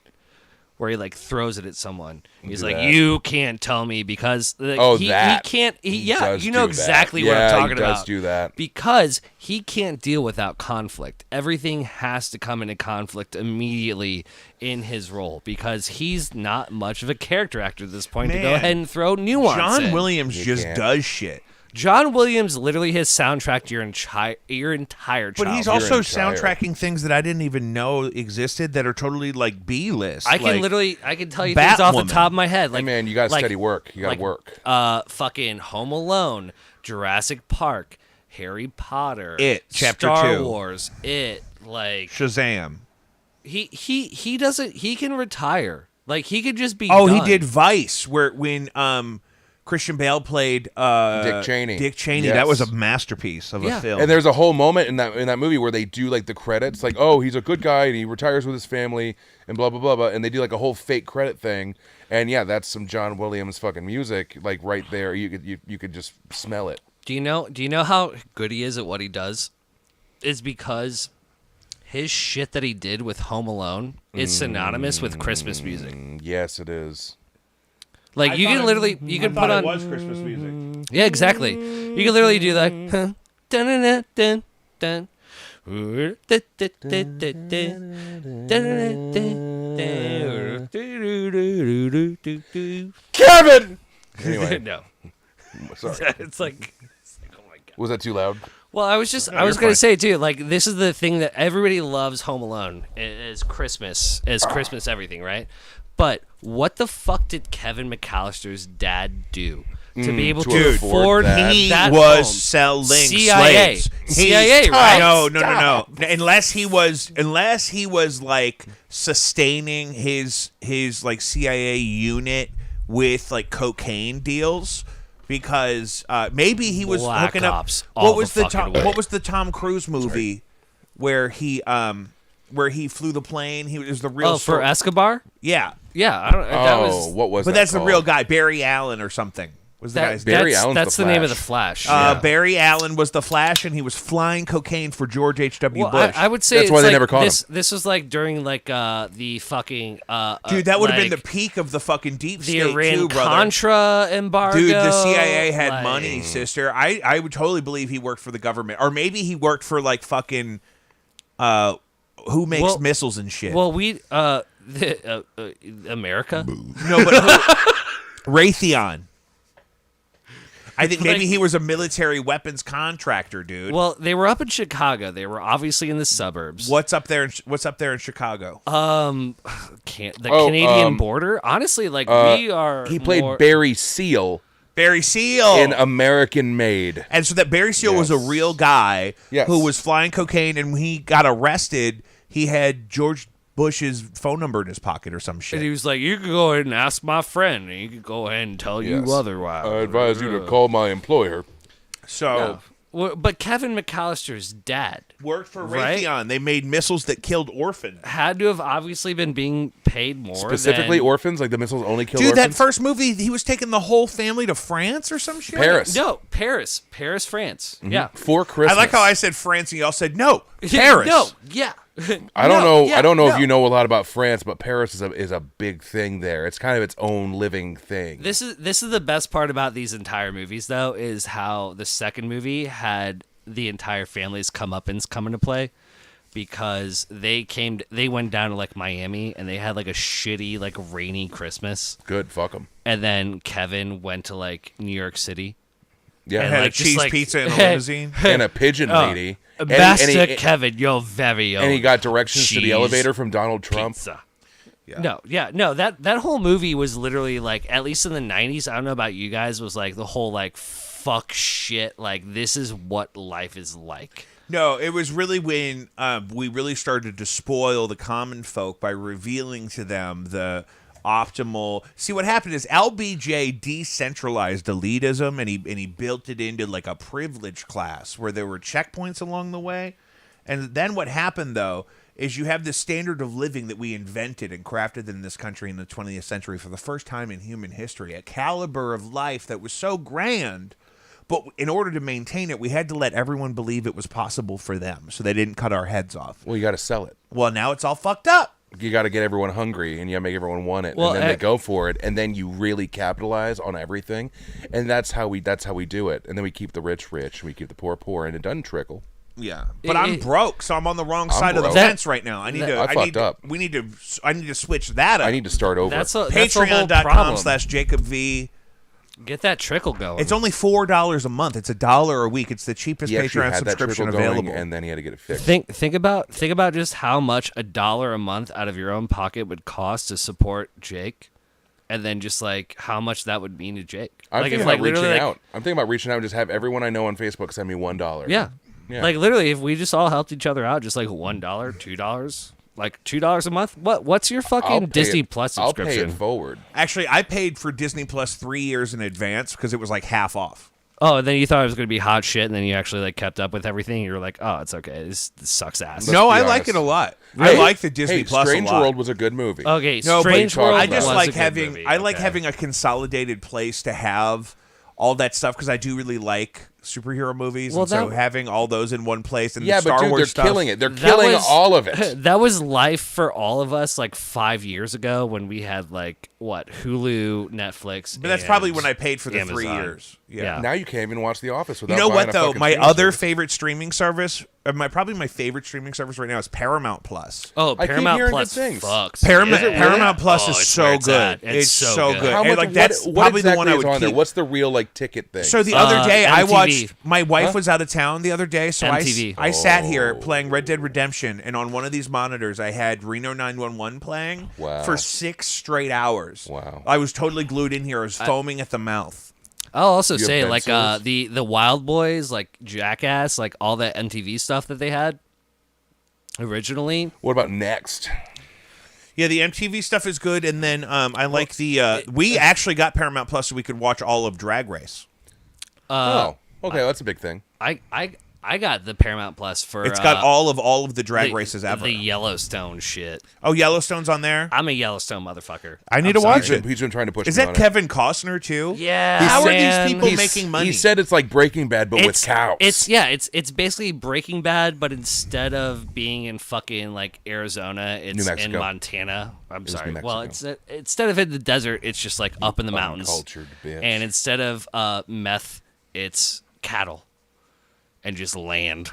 where he like throws it at someone. He's Do like, that. "You can't tell me because like, Oh, he that. can't. Yeah, does you know do that. exactly what Yeah, I'm talking he does about. do that. Because he can't deal without conflict. Everything has to come into conflict immediately in his role because he's not much of a character actor at this point to go Man. ahead and throw nuance John in. Williams You just can't. does shit. John Williams literally has soundtracked your entire But he's childhood. also entire- soundtracking things that I didn't even know existed that are totally like B-list. I can like, literally tell you things off the Batwoman. top of my head. Like, Hey man, you got to like- steady work. You got to like, work. Fucking Home Alone, Jurassic Park, Harry Potter, It, Chapter Star 2. Wars, It, like Shazam. he doesn't he can retire. Like he could just be Oh, done. he did Vice, where when Christian Bale played Dick Cheney. Dick Cheney. Yes. That was a masterpiece of Yeah. a film. And there's a whole moment in that movie where they do like the credits, like, oh, he's a good guy and he retires with his family and blah blah blah blah, and they do like a whole fake credit thing. And yeah, that's some John Williams fucking music, like right there. You could just smell it. Do you know how good he is at what he does? Is because his shit that he did with Home Alone is synonymous with Christmas music. Yes, it is. Like you can literally you can put on Christmas music. yeah exactly. You can literally do like dun dun dun dun. Kevin. Anyway, No, sorry. it's like oh my god. Was that too loud? Well, I was you're gonna fine. say too. Like this is the thing that everybody loves Home Alone is Christmas, everything, right? But what the fuck did Kevin McAllister's dad do to be able to to afford afford that. He that was home? selling CIA. slaves. CIA, right? No. Unless he was like sustaining his like CIA unit with like cocaine deals. Because maybe he was Black hooking Ops up. all What was the the fucking way. What was the Tom Cruise movie where he flew the plane? He was the real. Oh, for story. Escobar? Yeah, Yeah, I don't. That Oh, was what was but that that's the real called? guy, Barry Allen or something. Was the guy's name? Barry Allen's that's the the name of the Flash. Flash. Barry Allen was the Flash, and he was flying cocaine for George H.W. Well, Bush. I would say That's it's why they like never caught this. This was like during like the fucking Dude, that would have been the like, peak of the fucking deep the state Iran too, brother. Contra embargo. Dude, the CIA had like- money, sister. I would totally believe he worked for the government, or maybe he worked for like fucking who makes Well- missiles and shit. Well, America. No, but Raytheon. I think maybe Like- he was a military weapons contractor, dude. Well, they were up in Chicago. They were obviously in the suburbs. What's up there? What's up there in Chicago? The Oh, Canadian border. Honestly, like we are. He played more- Barry Seal Barry Seal. in American Made. And so that Barry Seal was a Yes. real guy Yes. who was flying cocaine, and when he got arrested, he had George Bush's phone number in his pocket or some And he shit. was like, "You can go ahead and ask my friend, and he can go ahead and tell Yes. you otherwise." I advise you to call my employer. So Yeah. Well, but Kevin McAllister's dad worked for Right? Raytheon. They made missiles that killed orphans. had to have obviously been being paid more. Specifically than... orphans, like the missiles only kill Dude, that orphans. first movie, he was taking the whole family to France or some shit. Paris. No, Paris, France. Yeah. For I Christmas. like how I said France, and y'all said no, Paris. No, yeah. I don't No, know. yeah, I don't know no. if you know a lot about France, but Paris is a big thing there. It's kind of its own living thing. This is the best part about these entire movies, though, is how the second movie had the entire family's comeuppance come into play, because they went down to like Miami and they had like a shitty like rainy Christmas, Good. Fuck them. and then Kevin went to like New York City. Yeah. Had like, a just cheese like- pizza in a limousine. And a pigeon lady. And he- Master and he, Kevin, you're very old. and he got directions to the Cheese elevator from Donald Trump. pizza. Yeah. No, that whole movie was literally like, at least in the 90s, I don't know about you guys, was like the whole like fuck shit, like this is what life is like. No, it was really when we really started to spoil the common folk by revealing to them the optimal. See, what happened is LBJ decentralized elitism, and he built it into like a privileged class where there were checkpoints along the way. And then what happened though is you have this standard of living that we invented and crafted in this country in the 20th century for the first time in human history, a caliber of life that was so grand. But in order to maintain it, we had to let everyone believe it was possible for them, so they didn't cut our heads off. Well, you got to sell it. Well, now it's all fucked up. You got to get everyone hungry, and you got to make everyone want it, Well, and then they go for it, and then you really capitalize on everything, and that's how we do it. And then we keep the rich rich, and we keep the poor poor, and it doesn't trickle. Yeah, but I'm broke, so I'm on the wrong side of the broke. fence right now. I need to. I I fucked need to, up. We need to. I need to switch that up. I need to start over. That's the whole problem. Patreon.com/Jacob V. Get that trickle going. It's only $4 a month. It's $1 a week. It's the cheapest he actually Patreon had that subscription trickle going, available. and then he had to get it fixed. Think about just how much $1 a month out of your own pocket would cost to support Jake, and then just like how much that would mean to Jake. I'm like thinking if about like reaching literally out. I'm thinking about reaching out and just have everyone I know on Facebook send me $1. yeah. Yeah. Like literally, if we just all helped each other out, just like $1, $2, like $2 a month. What's your I'll fucking pay Disney it- Plus I'll pay subscription? it forward. Actually, I paid for Disney Plus 3 years in advance because it was like half off. Oh, and then you thought it was going to be hot shit, and then you actually like kept up with everything. And you were like, oh, it's okay. This sucks ass. Let's No, be I like honest. it a lot. I like the Disney Hey, Plus Strange a lot. World was a good movie. Okay, No, Strange but World. I just was like a good having movie. I like Okay. having a consolidated place to have all that stuff because I do really like superhero movies, Well, and so that- having all those in one place and Yeah, the Star but dude, Wars they're stuff. killing it. They're That killing was- all of it. That was life for all of us like 5 years ago when we had like what Hulu, Netflix. But that's and probably when I paid for the 3 Amazon. years. Yeah. Now you can't even watch The Office without You know buying what a though? fucking My streaming other service. favorite streaming service, probably my favorite streaming service right now is Paramount Plus. Oh, I keep Paramount hearing Plus good things. fucks. Paramount, Is it Paramount really? Plus Oh, is it's so where it's good. at. It's so good. How And much, like that's what probably the exactly one I is would on there? keep. What's the real like ticket thing? So the other day I MTV. watched. My wife was out of town the other day, so MTV. I sat here playing Red Dead Redemption, and on one of these monitors I had Reno 911 playing Wow. for 6 straight hours. Wow. I was totally glued in here. I was foaming at the mouth. I'll also You have say bed like sores? the Wild Boys, like Jackass, like all that MTV stuff that they had originally. What about Next? Yeah, the MTV stuff is good, and then I like the. We actually got Paramount Plus so we could watch all of Drag Race. Oh, okay, that's a big thing. I I got the Paramount Plus for. It's got all of the drag races ever. The Yellowstone shit. Oh, Yellowstone's on there. I'm a Yellowstone motherfucker. I need I'm to watch sorry. it. He's been trying to push. Is me that on Kevin Costner too? Yeah. How are man. these people He's- making money? He said it's like Breaking Bad, but with cows. It's basically Breaking Bad, but instead of being in fucking like Arizona, New it's in Mexico. Montana. I'm was sorry. New Well, Mexico. it's instead of in the desert, it's just like up in the mountains. Uncultured bitch. And instead of meth, it's cattle and just land.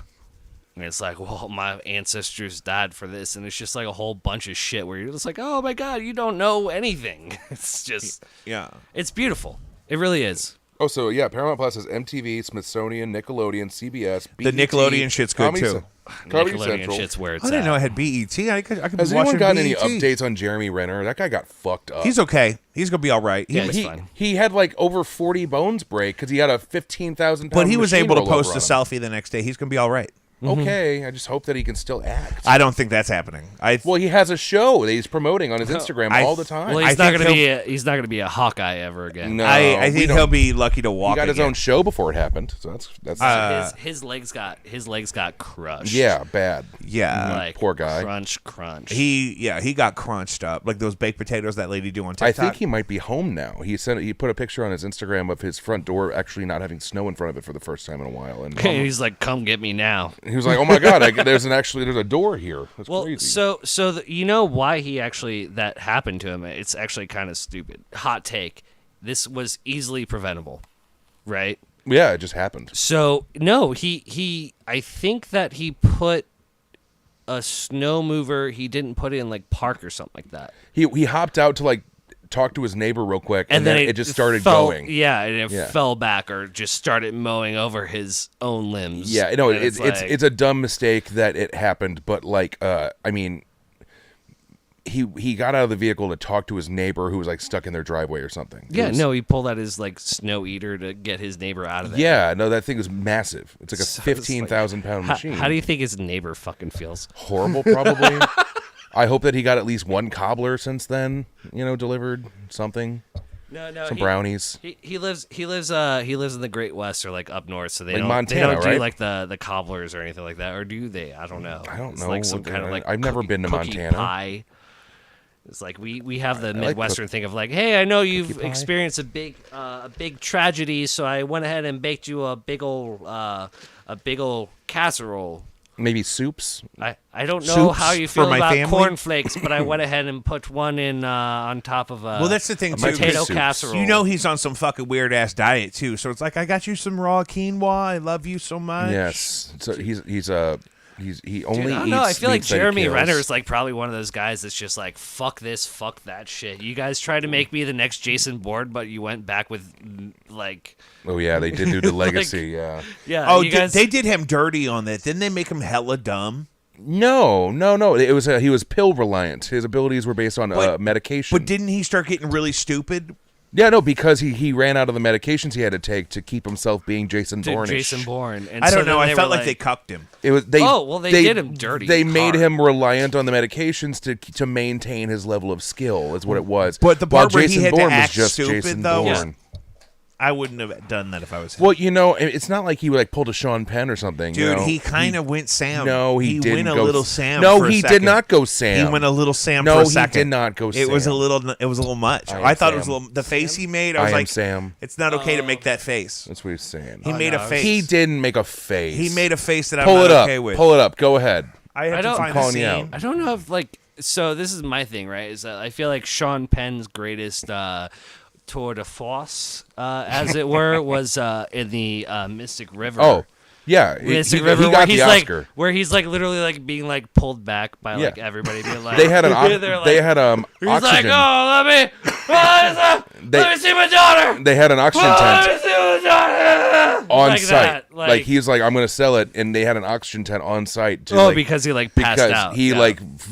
And it's like, well, my ancestors died for this, and it's just like a whole bunch of shit where you're just like, oh my god, you don't know anything. It's just, Yeah. it's beautiful. It really is. Oh, so yeah, Paramount Plus has MTV, Smithsonian, Nickelodeon, CBS, The BET, Nickelodeon shit's good, Comedy too. Comedy Nickelodeon Central. shit's where it's I didn't at. know it had BET. I could Has be anyone watching gotten any BET. updates on Jeremy Renner? That guy got fucked up. He's okay. He's gonna be all right. Yeah, he's fine. He had like over 40 bones break because he had a 15,000 But he was machine able to roll over post a on him. selfie the next day. He's gonna be all right. Okay, I just hope that he can still act. I don't think that's happening. Well, he has a show that he's promoting on his Instagram I- all the time. Well, I he's not think gonna be. He's not gonna be a Hawkeye ever again. No, I we think don't- he'll be lucky to He walk. got his again. own show before it happened, so that's his legs got crushed. yeah, bad. Yeah. like poor guy. Crunch. He got crunched up like those baked potatoes that lady do on TikTok. I think he might be home now. He put a picture on his Instagram of his front door actually not having snow in front of it for the first time in a while, and He's like, come get me now. he was like, "Oh my god, there's a door here." That's Well, crazy. you know why he actually that happened to him? It's actually kind of stupid. Hot take. This was easily preventable, right? Yeah, it just happened. So no, he I think that he put a snow mover. He didn't put it in like park or something like that. He hopped out to like talk to his neighbor real quick, and then it just started fell, going. Yeah, and it Yeah. fell back or just started mowing over his own limbs. Yeah, no, And it's like- it's a dumb mistake that it happened, but like, I mean, he got out of the vehicle to talk to his neighbor who was like stuck in their driveway or something. It Yeah, was- no, he pulled out his like snow eater to get his neighbor out of there. Yeah, no, that thing was massive. It's like a So it's like, 15,000-pound machine. How do you think his neighbor fucking feels? Horrible, probably. I hope that he got at least one cobbler since then. Delivered something, No, some brownies. He lives in the Great West or like up north, so they Like don't Montana, they don't do right? like the cobblers or anything like that, or do they? I don't know. I don't It's know like some what kind of they- like I've never been to cookie Montana. Pie. It's like we have the like Midwestern thing of like, hey, I know you've pie? experienced a big tragedy, so I went ahead and baked you a big old casserole. Maybe soups. I don't know Soups how you for feel my about family? cornflakes, but I went ahead and put one in on top of a Well, that's the thing, too, potato soups. casserole. You know he's on some fucking weird ass diet too. So it's like I got you some raw quinoa. I love you so much. Yes. So he only Dude, I don't eats know. I feel like meats that he Jeremy kills. Renner is like probably one of those guys that's just like, fuck this, fuck that shit. You guys tried to make me the next Jason Bourne, but you went back with like, Oh yeah, they did do the legacy. Yeah. yeah. Oh, you guys, they did him dirty on that. Didn't they make him hella dumb? No. It was he was pill reliant. His abilities were based on medication. But didn't he start getting really stupid? Yeah, no, because he ran out of the medications he had to take to keep himself being Jason did Bourne. Jason Bourne. And I so don't know. then I felt were like they cucked him. It was they. Oh, well, they did him dirty They made hard. him reliant on the medications to maintain his level of skill. Is what it was. But the While part where he Jason had to Bourne act was just stupid, Jason though, Bourne. I wouldn't have done that if I was him. Well, it's not like he like pulled a Sean Penn or something. Dude, he kind of went Sam. No, he didn't went a go little Sam. No, for a he second. did not go Sam. He went a little Sam No, for a he second. did not go It was a Sam. little. It was a little much. I am I thought it was a Sam. little. The face he made. I was I am like, Sam. it's not okay to make that face. That's what he's saying. He made a no, face. He didn't make a face. He made a face that I'm Pull not it up. okay with. Pull it up. Go ahead. I have I to don't- find I'm the calling you scene. out. I don't know if like, so this is my thing, right? Is that I feel like Sean Penn's greatest tour de force, as it were, was in the Mystic River. Oh, yeah. Mystic he River, got where the he's Oscar. like, where he's like literally like being like pulled back by like Yeah. everybody being like, They had an. they're like- they had He's like, oxygen. oh, let me see my daughter. They had an oxygen Let tent me see my daughter. on like site. That. Like he's like, I'm gonna sell it, and they had an oxygen tent on site. To, Oh, like, because he like passed because out. he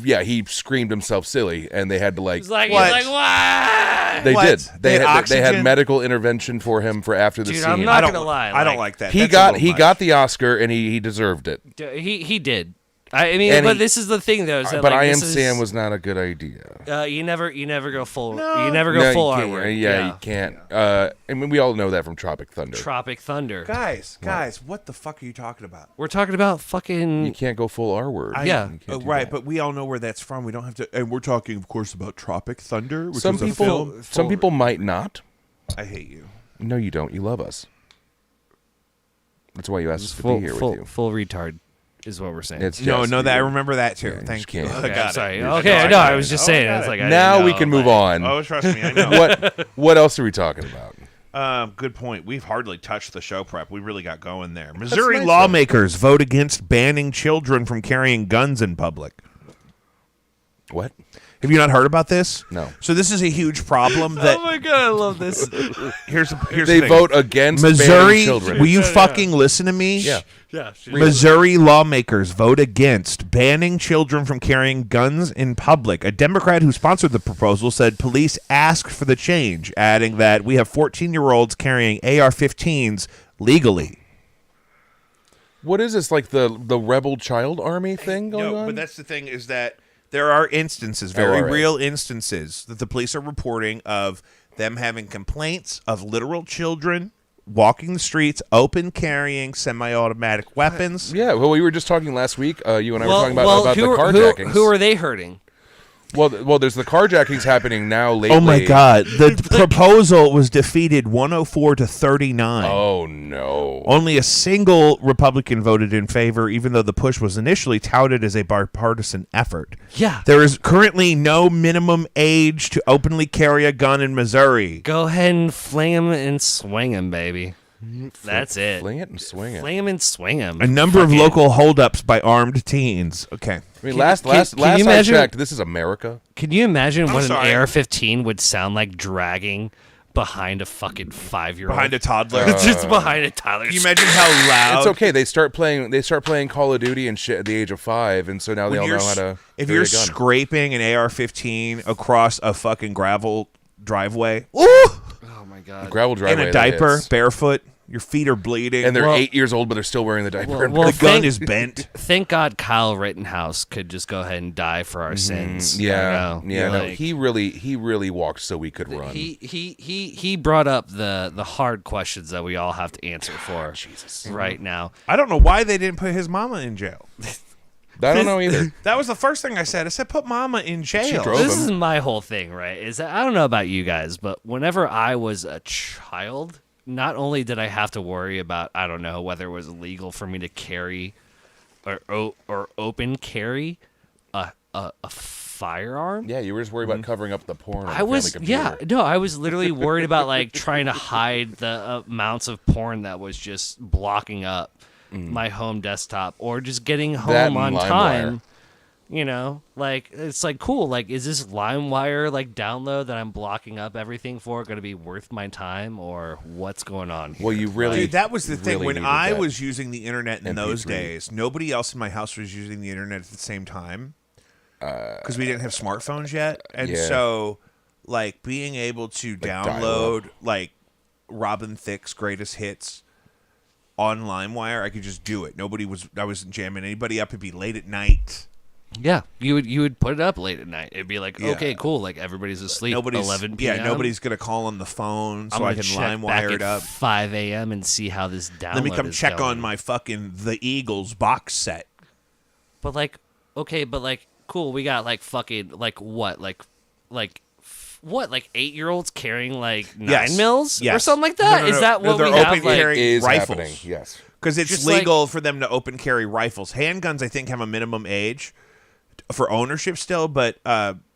yeah. he screamed himself silly, and they had to like. He's like, What? what? They What? did. They They had had oxygen? medical intervention for him for after the Dude, scene. I'm not I don't. gonna lie. I don't like that. He That's a got little he much. got the Oscar, and he deserved it. He did. I mean, And but he- this is the thing, though. Is that, but like, I Am this is- Sam was not a good idea. You never go full. No. You never go No, full you R can't, word. yeah, you can't. I mean, we all know that from Tropic Thunder. Tropic Thunder. Guys, what the fuck are you talking about? We're talking about You fucking. can't go full R word. Yeah. You can't do Right, that. but we all know where that's from. We don't have to. And we're talking, of course, about Tropic Thunder, which some is a people, film. some people might not. I hate you. No, you don't. You love us. That's why you asked us to full, be here full, with you. full retard is what we're saying. It's No, just- no, that I you- remember that too. Yeah, you Thank just you. can't. I Okay, got I'm it. sorry. You're- Okay, I no, got I it. was just Oh, saying. I It's got like it. I Now didn't we know, can move like- on. Oh, trust me, I know. What else are we talking about? Good point. We've hardly touched the show prep. We really got going there. Missouri nice, though. lawmakers vote against banning children from carrying guns in public. What? Have you not heard about this? No. So this is a huge problem that Oh my god, I love this. here's They the thing. vote against banning Missouri. children. Will you fucking listen to me? Yeah. Yeah. Missouri lawmakers vote against banning children from carrying guns in public. A Democrat who sponsored the proposal said police asked for the change, adding that we have 14-year-olds carrying AR-15s legally. What is this, like the rebel child army thing going on? but that's the thing is that there are instances, very all right. real instances, that the police are reporting of them having complaints of literal children walking the streets, open carrying semi-automatic weapons. Yeah, well, we were just talking last week. You and I were talking about the carjackings. who are they hurting? Well, there's the carjackings happening now lately. Oh my God! The proposal was defeated 104 to 39. Oh no! Only a single Republican voted in favor, even though the push was initially touted as a bipartisan effort. Yeah. There is currently no minimum age to openly carry a gun in Missouri. Go ahead and fling him and swing him, baby. That's it. Fling it and swing it. Fling him and swing him. A number of Fucking- local holdups by armed teens. Okay. I mean, Can- last can you I imagine- checked, this is America. Can you imagine what sorry. an AR-15 would sound like dragging behind a fucking 5-year-old? Behind a toddler. Just behind a toddler. Can you imagine how loud? It's okay. They start playing Call of Duty and shit at the age of 5, and so now they when all you're know how s- to. If carry you're a gun. scraping an AR-15 across a fucking gravel driveway, ooh, Oh my god. gravel in driveway a that diaper, hits. barefoot, your feet are bleeding, and they're Well- 8 years old, but they're still wearing the diaper. and well, the gun thank- is bent. Thank God Kyle Rittenhouse could just go ahead and die for our sins. yeah, I know. yeah. No, Like, he really walked so we could run. he brought up the hard questions that we all have to answer for Jesus. right now. I don't know why they didn't put his mama in jail. I don't know either. That was the first thing I said. I said, put mama in jail. drove This him. is my whole thing, right? Is that I don't know about you guys, but whenever I was a child, not only did I have to worry about I don't know whether it was legal for me to carry or open carry a firearm. Yeah, you were just worried about covering up the porn. On I the was family computer. I was literally worried about like trying to hide the amounts of porn that was just blocking up my home desktop or just getting That home and on LimeWire. time. You know, like it's like cool. Like, is this LimeWire like download that I'm blocking up everything for going to be worth my time or what's going on here? Well, you really, Dude, that was the thing. really when needed I that. was using the internet in those MP3. days, nobody else in my house was using the internet at the same time because we didn't have smartphones yet. And Yeah. so, like, being able to download, like, Robin Thicke's greatest hits on LimeWire, I could just do it. I wasn't jamming anybody up. It'd be late at night. Yeah, you would put it up late at night. It'd be like, Yeah. okay, cool. Like everybody's asleep. Nobody's 11 p.m. Yeah, nobody's gonna call on the phone, so I'm I gonna can check LimeWire back it at up. 5 a.m. and see how this download. Let me come is check going. on my fucking The Eagles box set. But like, okay, but like, cool. We got like fucking like what like what like 8-year-olds carrying like 9 mils or Yes. something like that. No, Is no, that no, what they're we have? open Like, carry is rifles. happening. Yes. Because it's Just like- legal for them to open carry rifles. Handguns, I think, have a minimum age for ownership still, but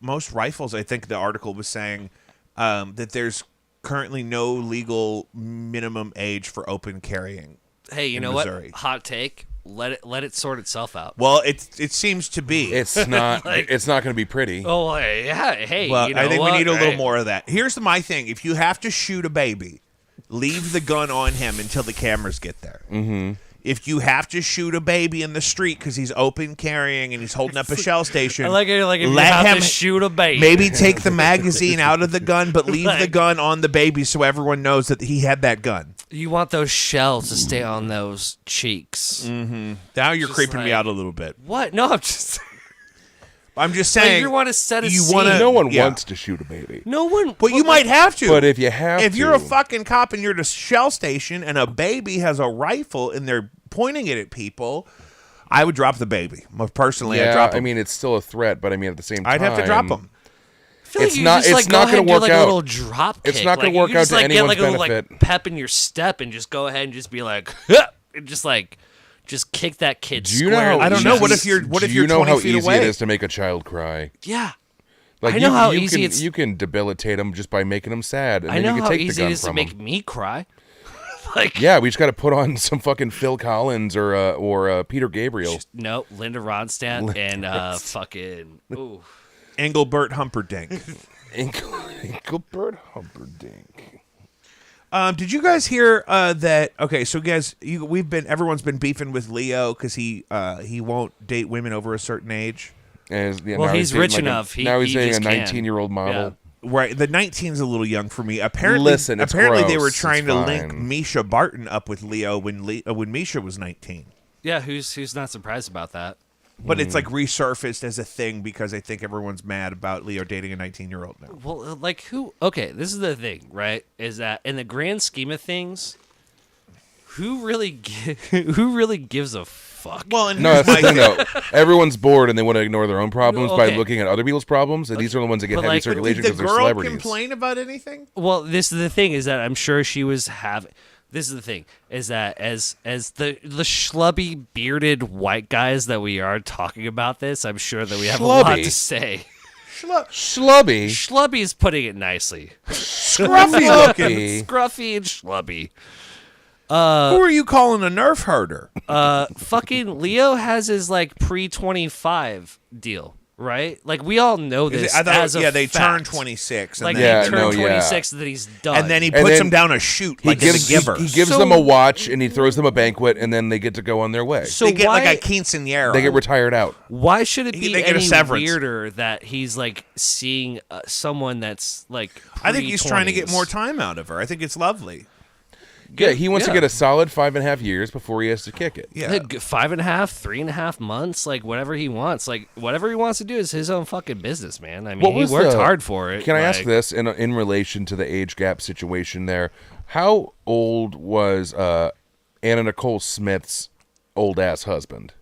most rifles, I think the article was saying that there's currently no legal minimum age for open carrying. hey, you in know Missouri. what? Hot take. Let it sort itself out. Well, it seems to be. It's not. Like- it's not going to be pretty. Oh well, yeah. Hey, well, you know I think what? we need a little Right. more of that. Here's my thing: if you have to shoot a baby, leave the gun on him until the cameras get there. Mm-hmm. If you have to shoot a baby in the street because he's open carrying and he's holding up a shell station, I like it. Like if you let have him to shoot a baby. maybe take the magazine out of the gun, but leave the gun on the baby so everyone knows that he had that gun. You want those shells to stay on those cheeks. Now you're Just creeping me like- out a little bit. What? No, I'm just. I'm just Like, saying. you want to set a you scene. wanna- No one Yeah. wants to shoot a baby. No one. But you might have to. But if you have if to, you're a fucking cop and you're at a shell station and a baby has a rifle and they're pointing it at people, I would drop the baby. Personally, I'd yeah, drop him. I mean, it's still a threat, but I mean, at the same time, I'd have to drop him. I feel like It's you not- just, it's like, not go gonna ahead and do, work like, out. a little drop It's kick. not gonna Like, you work can out just, to like, anyone's get, like, a little, benefit. like, pep in your step and just go ahead and just be like, and just like, just kick that kid Do you know? square. How I don't know. easy- What if you're- what do if you you're know 20 how feet easy away? it is to make a child cry? Yeah. Like I know you, how you easy can, it's- you can debilitate them just by making them sad, and I then know you can how take the easy gun it is to from make them. me cry. Like, Yeah, we just got to put on some fucking Phil Collins or Peter Gabriel. no, Linda Ronstadt and fucking. Ooh. Engelbert Humperdinck. Engelbert Humperdinck. Did you guys hear that? Okay, so guys, everyone's been beefing with Leo because he won't date women over a certain age. Yeah, Well, now he's dating rich like enough. now he's he dating a just can. 19-year-old model. Right, the 19's a little young for me. Apparently, Listen, it's apparently they gross. were trying It's to link fine. Misha Barton up with Leo when Misha was 19. Yeah, who's not surprised about that? But it's like resurfaced as a thing because I think everyone's mad about Leo dating a 19-year-old now. Well, like who? Okay, this is the thing, right? Is that in the grand scheme of things, who really gives a fuck? Well, and No, here's that's the my thing, though. Everyone's bored and they want to ignore their own problems by Okay. looking at other people's problems, and these are the ones that get But, heavy like, circulation Did because the they're girl celebrities. complain about anything? Well, this is the thing is that I'm sure she was having. This is the thing is that as the schlubby bearded white guys that we are talking about this, I'm sure that we have a lot Schlubby? to say. Schlubby, Schlubby is putting it nicely. Scruffy looking. Scruffy and schlubby. Who are you calling a nerf herder? Fucking Leo has his like pre-25 deal, right? Like we all know this. I thought, as a they fact. turn 26. And Like then, Yeah, they no, turn yeah. 26 and then he's done. and then he And puts then them down a chute he like gives in The Giver. he gives So- them a watch and he throws them a banquet, and then they get to go on their way. so they get why, like a quinceanera. They get retired out. why should it be They get a any severance. weirder that he's like seeing someone that's like I think he's trying to get pre-20s? more time out of her. I think it's lovely. Yeah, he wants to yeah. get a solid 5.5 years before he has to kick it. Yeah. Like, 5.5, 3.5 months, like whatever he wants. Like whatever he wants to do is his own fucking business, man. I mean, What he was worked the- hard for it. Can I ask like- this in relation to the age gap situation there? How old was Anna Nicole Smith's old ass husband?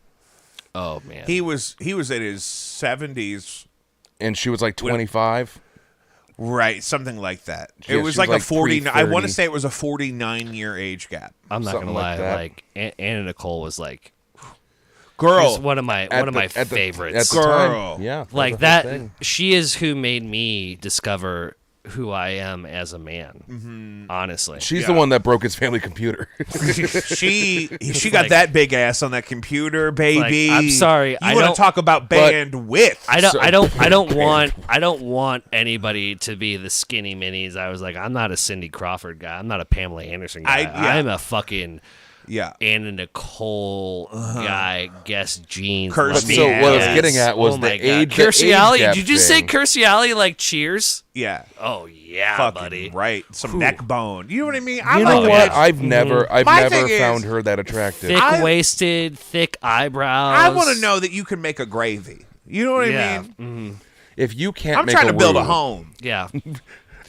Oh man, He was at his 70s, And she was like 25. right? Something like that. Yeah, it was she like, was a like 40. I want to pre-30. say it was a 49-year age gap. I'm not something gonna lie. like that. Like Anna Nicole was like Girl, she's one of my favorites. At the time, Girl. yeah, Like that's that, the thing. she is who made me discover who I am as a man. Mm-hmm. Honestly, She's the one that broke his family computer. she got like- that big ass on that computer, baby. I'm sorry, You I want to don't- talk about bandwidth? I don't, So- I don't want anybody to be the skinny minis. I was like, I'm not a Cindy Crawford guy. I'm not a Pamela Anderson guy. Yeah. I'm a fucking Yeah. Anna Nicole guy. Guess jeans. Kirstie So what I was Yes. getting at was oh the my God. age. Kirstie the age Alley. gap Did you just say thing. Kirstie Alley like Cheers? Yeah. Oh yeah, Fucking buddy. right. Some Whew. neck bone. You know what I mean? I You like know a what? bitch. I've never My thing found is- her that attractive. Thick waisted, thick eyebrows. I want to know that you can make a gravy. You know what Yeah. I mean? If you can't, I'm make trying to build a room- home. Yeah.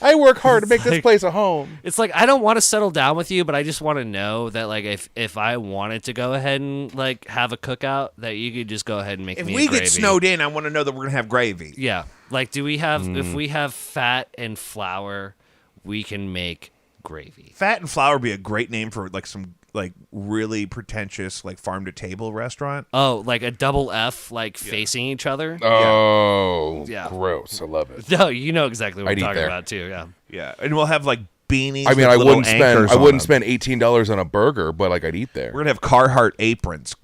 I work hard to make this like- place a home. It's like I don't want to settle down with you, but I just want to know that like if I wanted to go ahead and like have a cookout, that you could just go ahead and make If me we a gravy. get snowed in, I want to know that we're gonna have gravy. Yeah. Like do we have Mm. if we have fat and flour, we can make gravy. Fat and Flour would be a great name for like some like really pretentious like farm to table restaurant. Oh, like a double F like facing each other? Oh, Yeah. gross! I love it. No, you know exactly what I'd I'm eat talking there. about too, yeah. Yeah, and we'll have like beanies. I mean, with I little wouldn't spend anchors I on wouldn't them. spend $18 on a burger, but like I'd eat there. We're gonna have Carhartt aprons.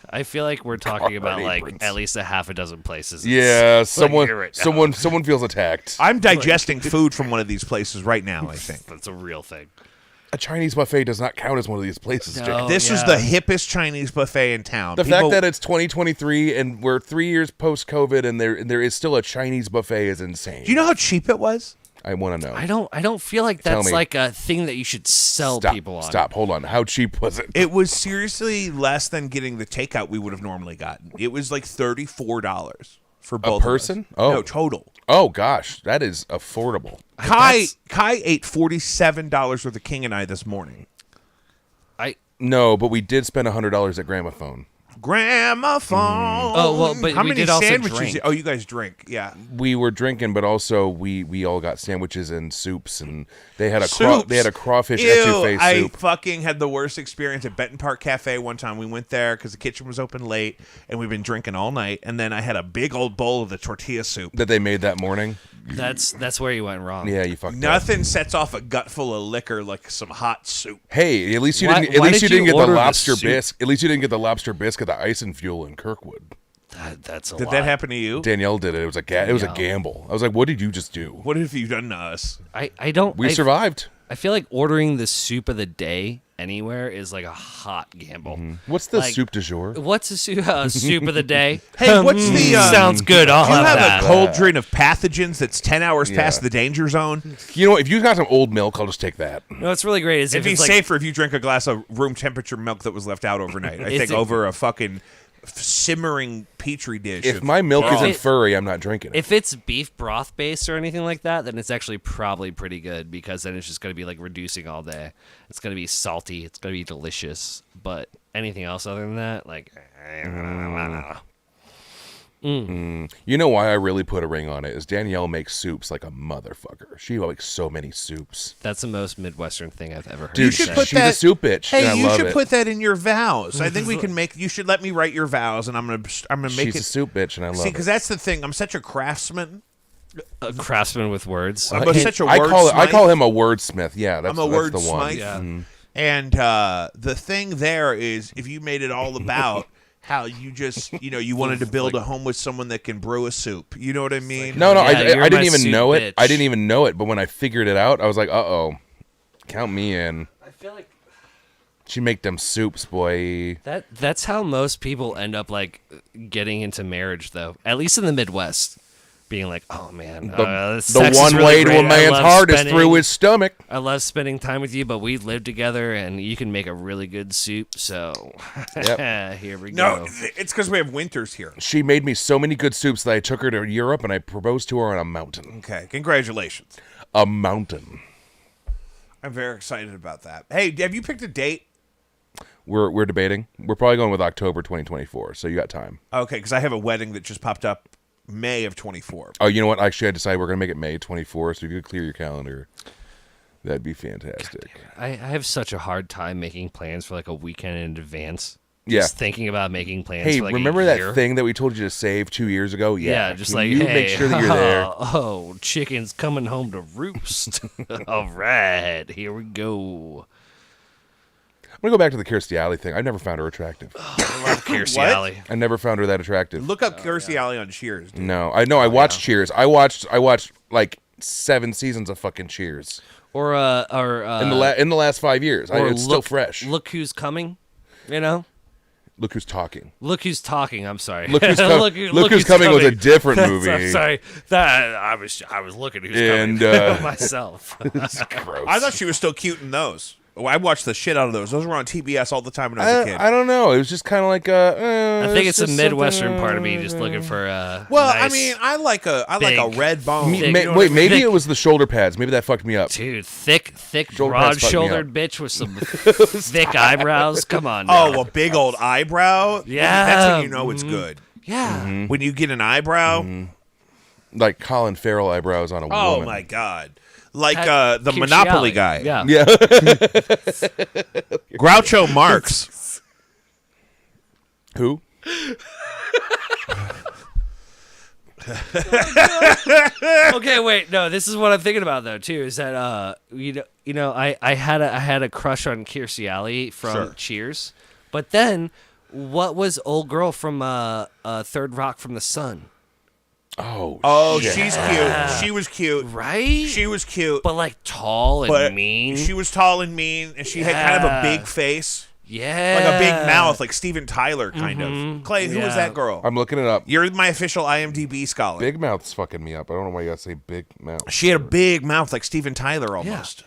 I feel like we're talking about Carhartt like aprons. at least a half a dozen places. Yeah, someone hear it now. someone feels attacked. I'm digesting food from one of these places right now. I think That's a real thing. A Chinese buffet does not count as one of these places, Jake. No. this is yeah. the hippest Chinese buffet in town. The People- fact that it's 2023 and we're 3 years post COVID and there is still a Chinese buffet is insane. do you know how cheap it was? I want to know. I don't feel like Tell that's me. like a thing that you should sell Stop. people on. Stop. Hold on. How cheap was it? It was seriously less than getting the takeout we would have normally gotten. It was like $34 for both person? of us. Oh. No, total. Oh gosh, that is affordable. Kai ate $47 worth of King and I this morning. No, but we did spend $100 at Gramophone. Gramophone. Oh, well, but how we many did also sandwiches? drink. Oh, you guys drink, yeah. We were drinking, but also we all got sandwiches and soups, and they had a Soups. they had a crawfish Ew, etouffee I soup. fucking had the worst experience at Benton Park Cafe one time. We went there because the kitchen was open late, and we've been drinking all night. And then I had a big old bowl of the tortilla soup. That they made that morning. That's where you went wrong. Yeah, you fucked up. Nothing sets off a gut full of liquor like some hot soup. Hey, at least you Why- didn't. At why least you did didn't you get the order the lobster soup? bisque. At least you didn't get the lobster bisque at the Ice and Fuel in Kirkwood. That's a Did lot. that happen to you? Danielle did it. It was it was a Danielle. gamble. I was like, what did you just do? What have you done to us? I don't. We I, survived. I feel like ordering the soup of the day anywhere is like a hot gamble. What's the Like, soup du jour? What's a soup of the day? Hey, what's the, sounds good? I'll Do you have have that. a cauldron of pathogens that's 10 hours Yeah. past the danger zone? You know what? If you got some old milk, I'll just take that. No, what's really great is It'd if be it's like safer if you drank a glass of room temperature milk that was left out overnight. I Is think it- over a fucking simmering petri dish. If of my milk broth. isn't furry, I'm not drinking it. if it's beef broth based or anything like that, then it's actually probably pretty good because then it's just going to be like reducing all day. It's going to be salty. It's going to be delicious. But anything else other than that, like, You know why I really put a ring on it is Danielle makes soups like a motherfucker. She makes so many soups. that's the most Midwestern thing I've ever heard. Dude, You should said. put she's that- a soup bitch. Hey, and I you love should it. put that in your vows. I think we can make. You should let me write your vows, and I'm gonna make She's it. a soup bitch, and I love See, it. because that's the thing. I'm such a craftsman. a craftsman with words. I'm such a I wordsmith. call him a wordsmith. Yeah, that's, I'm a that's the one. wordsmith. Yeah. And the thing there is, if you made it all about how you just, you wanted to build a home with someone that can brew a soup. You know what I mean? No, Yeah, you're I didn't my even soup know it. bitch. I didn't even know it, but when I figured it out, I was like, uh-oh. Count me in. I feel like She make them soups, boy. that's how most people end up like getting into marriage, though. At least in the Midwest, being like, "Oh man, The sex is one really way to great. a I man's love heart is spending- through his stomach. I love spending time with you, but we live together, and you can make a really good soup. So Yep. here we No, go. it's because we have winters here. She made me so many good soups that I took her to Europe and I proposed to her on a mountain. Okay, congratulations. A mountain. I'm very excited about that. Hey, have you picked a date? We're debating. We're probably going with October 2024, so you got time. Okay, because I have a wedding that just popped up May of 24. Oh, you know what? Actually, I decided we're going to make it May 24, so if you could clear your calendar, that'd be fantastic. I have such a hard time making plans for like a weekend in advance. Yeah. Just thinking about making plans. Hey, for like remember a that year. thing that we told you to save 2 years ago? Yeah, just Can like, you hey, make sure that you're there. Oh, chicken's coming home to roost. All right, here we go. I'm going to go back to the Kirstie Alley thing. I never found her attractive. I love Kirstie What? Alley. I never found her that attractive. Look up Kirstie Alley on Cheers, dude. No, I watched Cheers. I watched like 7 seasons of fucking Cheers Or in the last 5 years. or It's still fresh. Look who's coming. You know, Look who's talking. look who's talking. I'm sorry. Look who's, look who's coming was a different movie. I'm sorry. That I was looking who's And, coming myself. It's gross. I thought she was still cute in those. Oh, I watched the shit out of those. Those were on TBS all the time when I was a kid. I don't know. It was just kind of like I think it's a just Midwestern something, part of me just looking for well, nice, I mean, I like a big- red bone. Thick- You know what I Wait, mean? maybe Thick- it was the shoulder pads. Maybe that fucked me up. dude, thick, Shoulder pads fucked me broad-shouldered bitch with some thick eyebrows. Come on. Now. Oh, a big old eyebrow. Yeah. That's when you know it's good. yeah. When you get an eyebrow. Like Colin Farrell eyebrows on a Oh woman. my god. Like Had the Kirstie Monopoly Alley. guy. Yeah. Yeah. Groucho Marx. Who? Okay, wait. No, this is what I'm thinking about though too. Is that I had a crush on Kirstie Alley from Sure. Cheers, but then what was old girl from Third Rock from the Sun? Oh. Oh, shit. she's cute. She was cute. Right. She was cute. but like tall and but mean. she was tall and mean, and she had kind of a Yeah. big face. Yeah. Like a big mouth, like Steven Tyler, kind of. Clay, who was Yeah. that girl? I'm looking it up. You're my official IMDb scholar. Big Mouth's fucking me up. I don't know why you gotta say Big Mouth. She had a big mouth like Steven Tyler almost.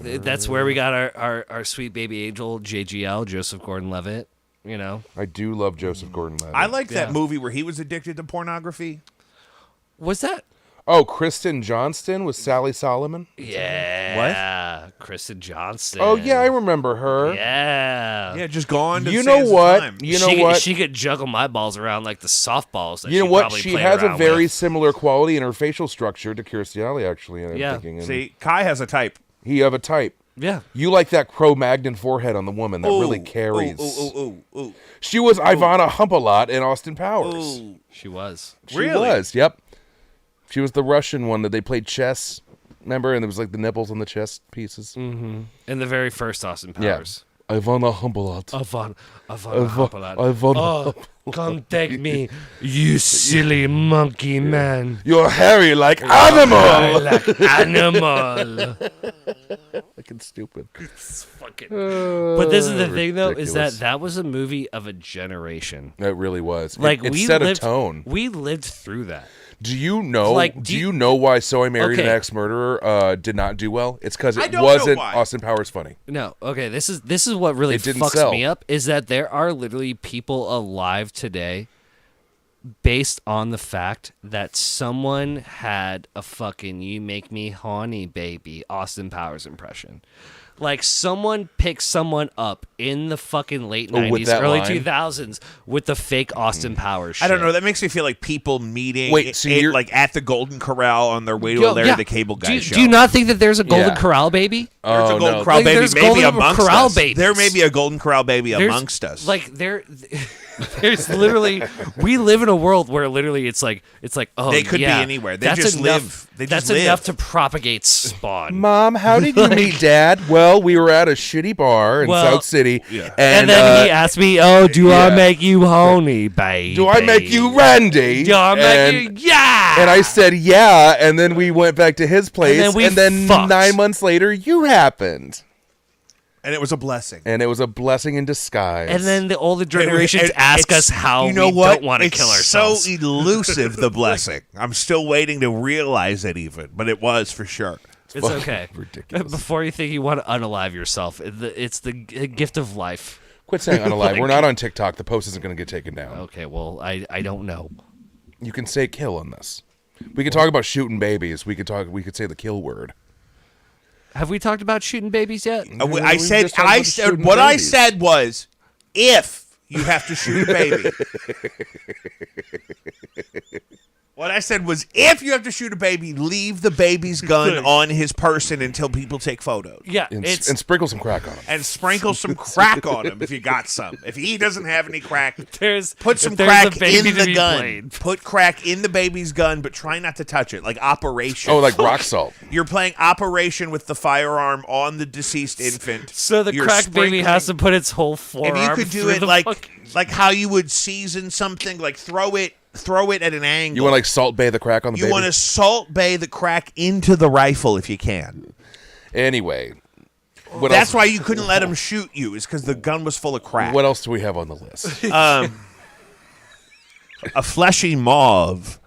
That's where we got our sweet baby angel, JGL, Joseph Gordon-Levitt, you know. I do love Joseph Gordon-Levitt. I liked that Yeah. movie where he was addicted to pornography. Was that? Oh, Kristen Johnston with Sally Solomon. Yeah. Kristen Johnston. Oh yeah, I remember her. Yeah. Yeah, just gone to You the know sands of what? time. You know she, what? She could juggle my balls around like the softballs. That You know she what? probably She played has a around very with. similar quality in her facial structure to Kirstie Alley, actually. I'm Yeah. thinking. And See, Kai has a type. he have a type. Yeah. You like that Cro-Magnon forehead on the woman that really carries. Ooh. She was Ivana Humpalot in Austin Powers. Ooh. She was. She Really? was. Yep. She was the Russian one that they played chess. Remember? And there was like the nipples on the chess pieces. In the very first Austin Yeah. Powers. Ivana Humpalot. Avon Ivana. Oh, come take me, you silly monkey man. You're hairy like I animal. like animal. Fucking stupid. Fucking. But this is the thing, though, is ridiculous. that was a movie of a generation. It really was. Like it we set lived, a tone. We lived through that. Do you know? Like, do you know why So I Married an Okay. Ex-Murderer did not do well? It's because I it don't know wasn't why. Austin Powers funny. No, okay. This is what really It didn't fucks sell. me up is that there are literally people alive today based on the fact that someone had a fucking "You Make Me Horny Baby" Austin Powers impression. Like someone picked someone up in the fucking late Oh, with 90s, that early line? 2000s with the fake Austin Powers shit. I don't know. That makes me feel like people meeting Wait, so you're- like at the Golden Corral on their way to Yo, a Larry yeah. the Cable Guy show. Do you not think that there's a Golden Yeah. Corral baby? There's Oh, a Golden no. Corral Like, baby there's maybe Golden amongst Corral us. babies. There may be a Golden Corral baby There's- amongst us. Like there's literally we live in a world where literally it's like oh They could be yeah, anywhere. They that's just enough, live. They that's just enough live. to propagate spawn. Mom, how did you meet Dad? Well, we were at a shitty bar in Well, South City, and then he asked me, "Oh, do I yeah. make you honey, baby? do I make you Randy? Do I make and, you? Yeah." and I said, yeah, and then we went back to his place, then we fucked. 9 months later, you happened. and it was a blessing. And it was a blessing in disguise. And then the older generations And ask it's- us how you know we what? don't want to It's kill ourselves. so elusive, the blessing. I'm still waiting to realize it even, but it was for sure. It's fucking okay. ridiculous. Before you think you want to unalive yourself, it's the gift of life. Quit saying unalive. We're not on TikTok. The post isn't going to get taken down. Okay, well, I don't know. You can say kill on this. We could talk about shooting babies. We could say the kill word. Have we talked about shooting babies yet? I we said, just talked about shooting what I babies. said was, if you have to shoot a baby. What I said was, if you have to shoot a baby, leave the baby's gun on his person until people take photos. Yeah, And, it's and sprinkle some crack on him. And sprinkle some crack on him if you got some. If he doesn't have any crack, there's put some if there's crack a baby in to the be gun. played. Put crack in the baby's gun, but try not to touch it, like Operation. Oh, like rock salt. You're playing Operation with the firearm on the deceased infant. So the You're crack baby has to sprinkling- put its whole forearm. And you could do through it the like fucking- how you would season something, like throw it at an angle. You want to like salt bay the crack on the You baby? want to Salt Bay the crack into the rifle if you can. Anyway. What That's else? why you couldn't let him shoot you, is because the gun was full of crack. What else do we have on the list? A fleshy mauve.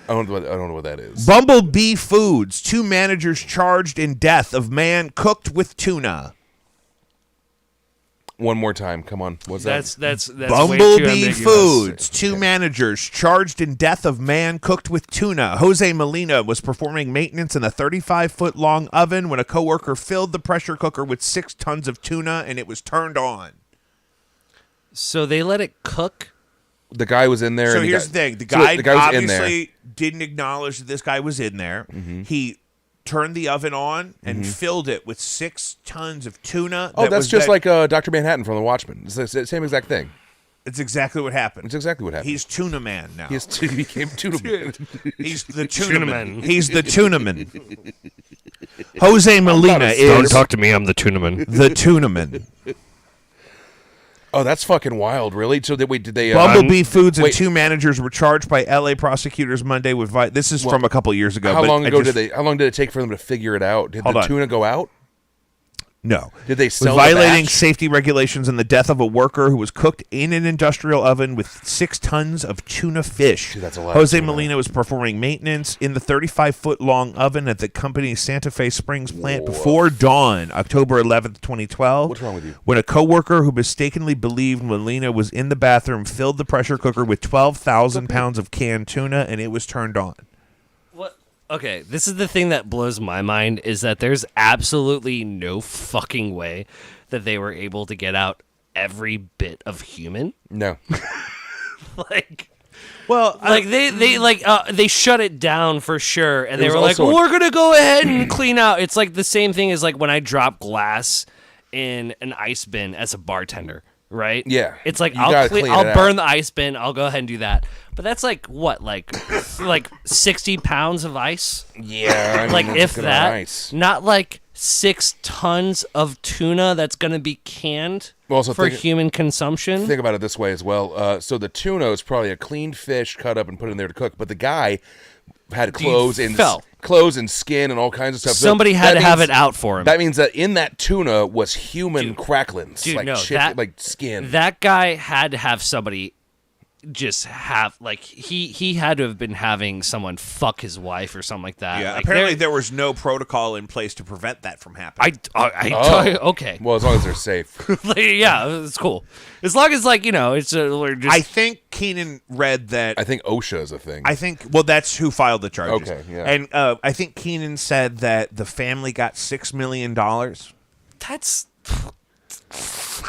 I don't know what that is. Bumblebee Foods, 2 managers charged in death of man cooked with tuna. One more time. Come on. What's that? that's way too Bumblebee ambiguous. Foods, 2 managers charged in death of man cooked with tuna. Jose Molina was performing maintenance in a 35-foot-long oven when a coworker filled the pressure cooker with 6 tons of tuna and it was turned on. So they let it cook. The guy was in there. So and here's the thing. the guy was in there. obviously didn't acknowledge that this guy was in there. Mm-hmm. He turned the oven on and filled it with 6 tons of tuna. Oh, that that's was just that- like Dr. Manhattan from The Watchmen. It's the same exact thing. It's exactly what happened. It's exactly what happened. He's Tuna Man now. He became tuna man. He's the Tuna Man. Man. He's the Tuna Man. Jose Molina Don't is talk to me. I'm the tunaman. the Tuna Man. Oh, that's fucking wild. Really? So did they? Bumblebee Foods and wait. 2 managers were charged by L.A. prosecutors Monday with this is from a couple years ago. How but long I ago just- did they? How long did it take for them to figure it out? Did Hold the on. tuna go out? No. Did they Was sell the violating batch? safety regulations and the death of a worker who was cooked in an industrial oven with 6 tons of tuna fish. Dude, that's a lot of Jose tuna. Molina was performing maintenance in the 35-foot-long oven at the company's Santa Fe Springs plant before dawn, October 11th, 2012. What's wrong with you? When a coworker who mistakenly believed Molina was in the bathroom filled the pressure cooker with 12,000 pounds of canned tuna, and it was turned on. What? Okay, this is the thing that blows my mind is that there's absolutely no fucking way that they were able to get out every bit of human. No. Like, Well, they shut it down for sure, and It they was were like, also "We're gonna go ahead and clean out." It's like the same thing as like when I drop glass in an ice bin as a bartender, right? Yeah. It's like You gotta clean it I'll burn out. the ice bin. I'll go ahead and do that. But that's like what, like 60 pounds of ice, Yeah. I mean, like that's if good that, on ice. not like 6 tons of tuna that's gonna be canned Well, also for think- human consumption. Think about it this way as well. So the tuna is probably a cleaned fish cut up and put in there to cook, but the guy had clothes and skin and all kinds of stuff. So Somebody had that to have means- it out for him. That means that in that tuna was human cracklins, dude, like no, chicken, that- like skin. That guy had to have somebody just have like he had to have been having someone fuck his wife or something like that. yeah, Like, apparently there was no protocol in place to prevent that from happening. okay. Well, as long as they're safe. Like, yeah, it's cool. As long as like, you know, it's we're just I think Keenan read that. I think OSHA is a thing. Well, that's who filed the charges. Okay, yeah. And I think Keenan said that the family got $6 million. that's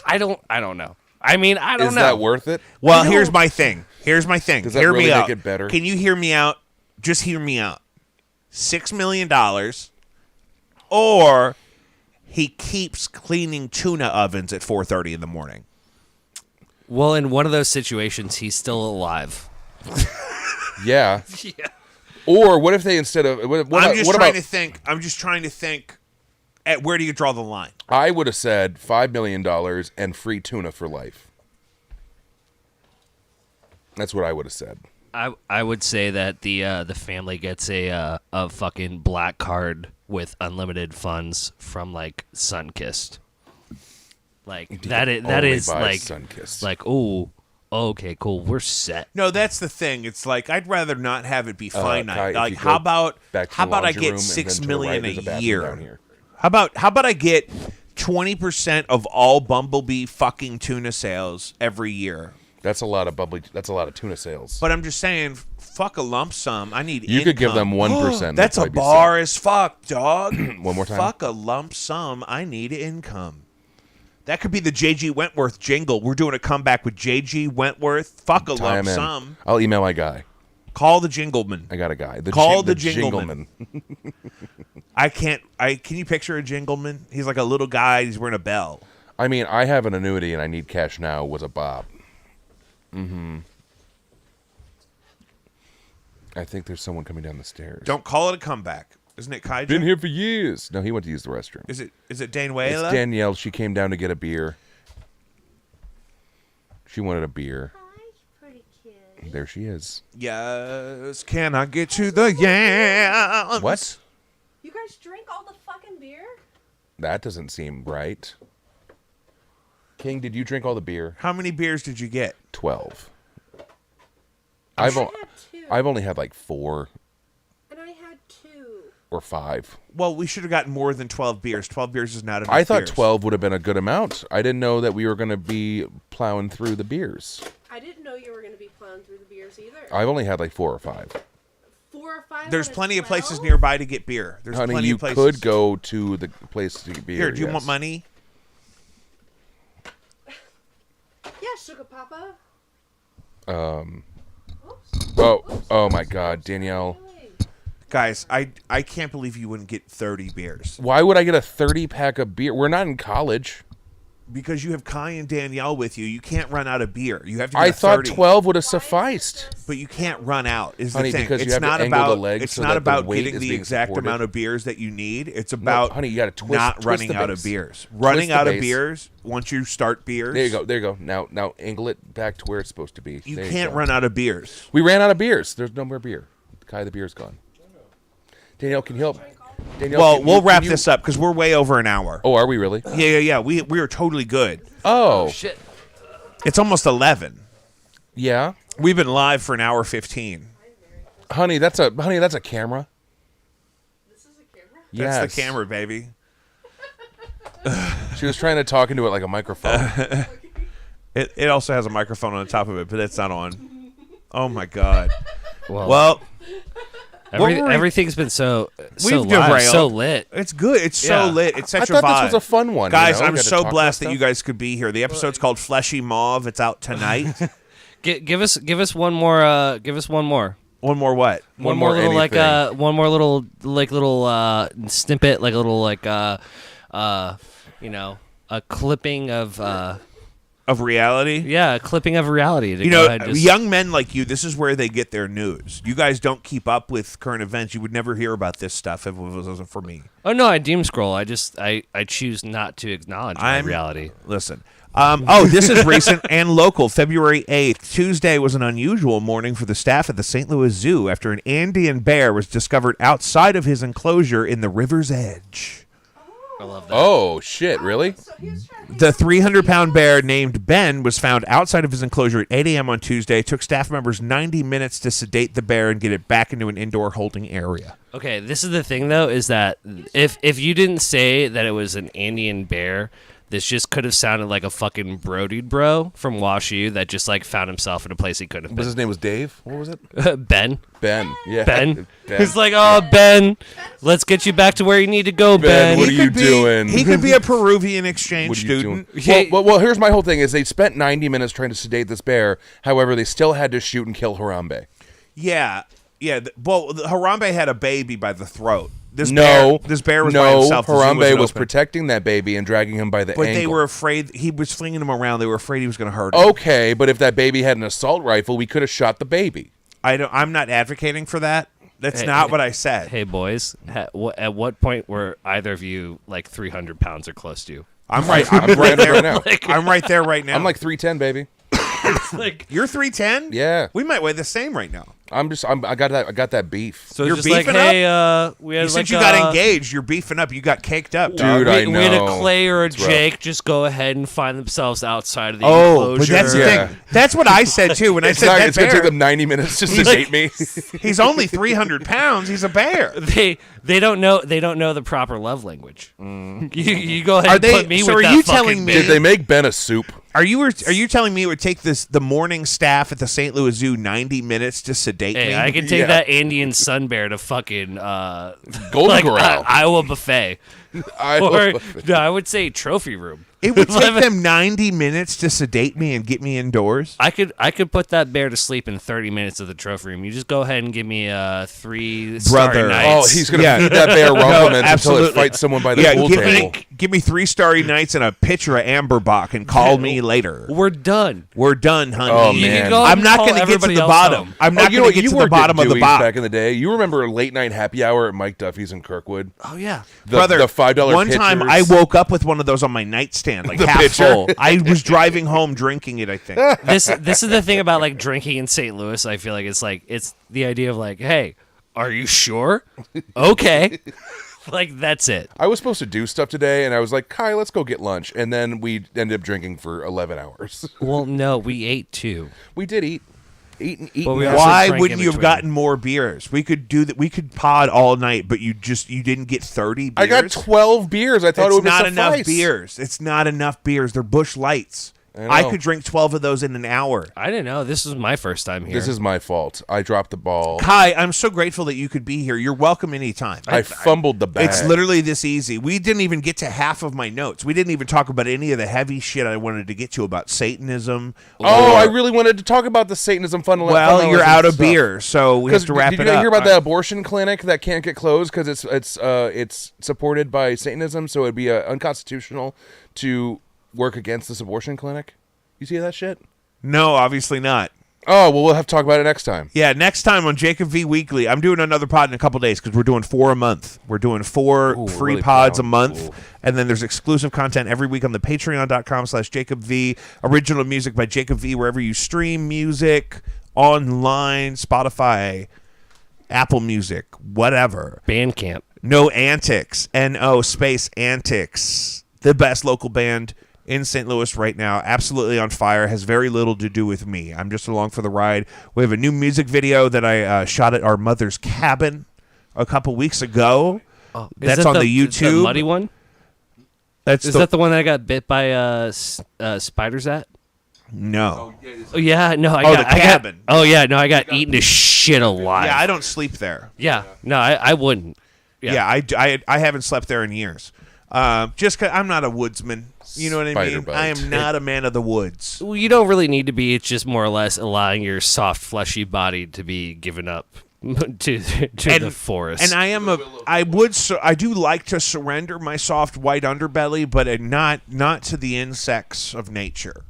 I don't know. I mean, I don't is know. that worth it? Well, here's my thing. Does Does that hear really me make out. it better? Can you hear me out? Just hear me out. $6 million, or he keeps cleaning tuna ovens at 4:30 in the morning. Well, in one of those situations, he's still alive. Yeah. Yeah. Or what if they instead of what I'm about, just what trying about to think. I'm just trying to think. At where do you draw the line? I would have said $5 million and free tuna for life. That's what I would have said. I would say that the family gets a fucking black card with unlimited funds from like Sunkist. Like that Only is buy like Sunkist. like oh okay cool we're set. No, that's the thing. It's like I'd rather not have it be finite. Kai, if like you how go about back to how the about I laundry get room and 6 then to the right, million there's a a bathroom year? down here. How about I get 20% of all Bumblebee fucking tuna sales every year? That's a lot of bubbly. That's a lot of tuna sales. But I'm just saying, fuck a lump sum. I need You could give income. them 1%. That's a They'd probably be bar as fuck, dog. One more time. Fuck a lump sum. I need income. That could be the J.G. Wentworth jingle. We're doing a comeback with J.G. Wentworth. Fuck a Tie lump 'em in. sum. I'll email my guy. Call the jingleman. I got a guy. Call the jingleman. Can you picture a jingleman? He's like a little guy. He's wearing a bell. I mean, I have an annuity and I need cash now. Was a Bob. Mm-hmm. I think there's someone coming down the stairs. Don't call it a comeback. Isn't it Kaiju? Been here for years. No, he went to use the restroom. Is it Dane It's Wayla? Danielle. She came down to get a beer. She wanted a beer. Hi, pretty kid. There she is. Yes. Can I get you the yams? What? You guys drink all the fucking beer? That doesn't seem right. King, did you drink all the beer? How many beers did you get? 12. I I've had 2. only had like 4 And I had 2. or 5. Well, we should have gotten more than 12 beers. 12 beers is not enough. I thought beers. 12 would have been a good amount. I didn't know that we were going to be plowing through the beers. I didn't know you were going to be plowing through the beers either. I've only had like 4 or 5. 4 or 5. There's out of plenty of places 12? nearby to get beer. There's Honey, plenty you of places. could go to the place to get beer. Here, do you yes. want money? Yeah, Sugar Papa. Um. Oops. Oh, Oops. oh my God, Danielle. What are you doing? Guys, I can't believe you wouldn't get 30 beers. Why would I get a 30-pack of beer? We're not in college. Because you have Kai and Danielle with you, you can't run out of beer. You have to get I a thought 30. 12 would have Why is it sufficed. just- But you can't run out. Is Honey, the thing? because you It's have to not angle the about. legs It's so not that the about weight getting is the being exact supported. amount of beers that you need. It's No, about honey, you got to twist. not twist running the out of base. beers. Twist Running the out of base. beers once you start beers. There you go. There you go. Now angle it back to where it's supposed to be. You There can't go. run out of beers. We ran out of beers. There's no more beer. Kai, the beer's gone. Danielle, can you help? Danielle, Well, can we'll you- wrap can you- this up because we're way over an hour. Oh, are we really? Yeah. We are totally good. Oh, Shit. It's almost 11. yeah. We've been live for an hour 15. Honey, that's a camera. This is a camera? Yes. That's the camera, baby. She was trying to talk into it like a microphone. It also has a microphone on the top of it, but it's not on. Oh my god. Well, What were we- everything's been so We've live, derailed. so lit. It's good. It's so Yeah. lit. It's I such a thought vibe. this was a fun one, Guys, you know? I'm We got to so talk about blessed that stuff. you guys could be here. The episode's called Fleshy Mauve. It's out tonight. Give us one more. Give us one more. One more what? One more more little anything. one more little snippet, like a little a clipping of Of reality? a clipping of reality. To You go know, ahead, just- young men like you, this is where they get their news. You guys don't keep up with current events. You would never hear about this stuff if it wasn't for me. Oh no, I doom scroll. I choose not to acknowledge my reality. Listen. This is recent and local. February 8th. Tuesday was an unusual morning for the staff at the St. Louis Zoo after an Andean bear was discovered outside of his enclosure in the river's edge. I love that. Oh shit! Really? So he was trying to The 300-pound bear named Ben was found outside of his enclosure at 8 a.m. on Tuesday. It took staff members 90 minutes to sedate the bear and get it back into an indoor holding area. Okay, this is the thing though, is that if you didn't say that it was an Andean bear, this just could have sounded like a fucking Brody bro from WashU that just like found himself in a place he couldn't have Was his name was Dave? What was it? been. Ben. Ben. Yeah. Ben. Ben. He's like, oh Ben, let's get you back to where you need to go, Ben. what are you doing? He could be a Peruvian exchange What are you student. doing? Well, here's my whole thing: is they spent 90 minutes trying to sedate this bear. However, they still had to shoot and kill Harambe. Yeah. The Harambe had a baby by the throat. This No, bear was by no. himself. The zoo Harambe wasn't was open. protecting that baby and dragging him by the But ankle. they were afraid he was flinging him around. They were afraid he was going to hurt him. Okay, but if that baby had an assault rifle, we could have shot the baby. I'm not advocating for that. That's Hey, not hey, what I said. Hey boys, at what point were either of you like 300 pounds or close to? I'm right. I'm I'm right there right now. I'm right there right now. I'm like 310, baby. Like, you're 310. Yeah. We might weigh the same right now. I got that beef. so You're it's just like, beefing up? hey, we had You said like you got engaged. You're beefing up. You got caked up. Dude, we, I we had a know. Clay or a It's rough. Jake just go ahead and find themselves outside of the Oh, but enclosure. that's the Yeah. thing. That's what I said too. When I It's, said not, that it's gonna take bear, them 90 minutes to sedate me. he's only 300 pounds. He's a bear. They don't know the proper love language. You go ahead Are and they- put me so with are that you fucking telling me- bear. Did they make Ben a soup? Are you telling me it would take the morning staff at the St. Louis Zoo 90 minutes to sedate Hey, me? I can take Yeah. that Andean sun bear to fucking Golden like Corral. Iowa buffet, or no, I would say trophy room. It would take them 90 minutes to sedate me and get me indoors. I could put that bear to sleep in 30 minutes at the trophy room. You just go ahead and give me 3 Brother. starry Oh, nights. he's gonna Yeah. feed that bear rumplements until it absolutely. fights someone by the Yeah, pool table. give me 3 starry nights and a pitcher of Amberbach and call me later. We're done. We're done, honey. Oh, You man. can go ahead I'm and not call going to get to everybody the else bottom. home. I'm Oh, not you know going what? to get You to the worked bottom at of the Dewey's box. back in the day. You remember late night happy hour at Mike Duffy's in Kirkwood? Oh yeah. Brother, the $5 one time I pitchers. woke up with one of those on my nightstand, like The half pitcher? full. I was driving home drinking it, I think. This is the thing about like drinking in St. Louis. I feel like it's the idea of like, hey, are you sure? Okay. Like that's it. I was supposed to do stuff today, and I was like, Kai, let's go get lunch. And then we ended up drinking for 11 hours. Well, no, we ate too. We did eat. But we and- also Why drank wouldn't in you have between. gotten more beers? We could do that. We could pod all night, but you didn't get 30 beers. I got 12 beers. I thought It's it would not suffice. enough beers. It's not enough beers. They're Busch Lights. I know. could drink 12 of those in an hour. I didn't know. This was my first time here. This is my fault. I dropped the ball. Kai, I'm so grateful that you could be here. You're welcome anytime. I fumbled the bag. It's literally this easy. We didn't even get to half of my notes. We didn't even talk about any of the heavy shit I wanted to get to about Satanism. Oh, I really wanted to talk about the Satanism fundamental. Well, you're out of beer, so we have to wrap did it you up. hear about the abortion clinic that can't get closed because it's supported by Satanism? So it'd be unconstitutional to work against this abortion clinic. You see that shit? No, obviously not. Oh, well, we'll have to talk about it next time. Yeah, next time on Jacob V Weekly, I'm doing another pod in a couple days because we're doing 4 a month. We're doing 4 Ooh, free really pods a proud. month, Ooh. and then there's exclusive content every week on the patreon.com/Jacob V. Original music by Jacob V wherever you stream music, online, Spotify, Apple Music, whatever. Bandcamp. No Antics. N-O space Antics. The best local band in St. Louis right now. Absolutely on fire. Has very little to do with me. I'm just along for the ride. We have a new music video that I shot at our mother's cabin a couple weeks ago. Oh, That's on the YouTube. The muddy one? Is that the one that I got bit by spiders at? No. Oh yeah, no. I cabin. I got eaten to shit alive. Yeah, I don't sleep there. Yeah, no, I wouldn't. Yeah, I haven't slept there in years. Just 'cause I'm not a woodsman. You know what I Spider mean? bite. I am not a man of the woods. Well, you don't really need to be. It's just more or less allowing your soft, fleshy body to be given up to the forest. And I do like to surrender my soft white underbelly, but not to the insects of nature.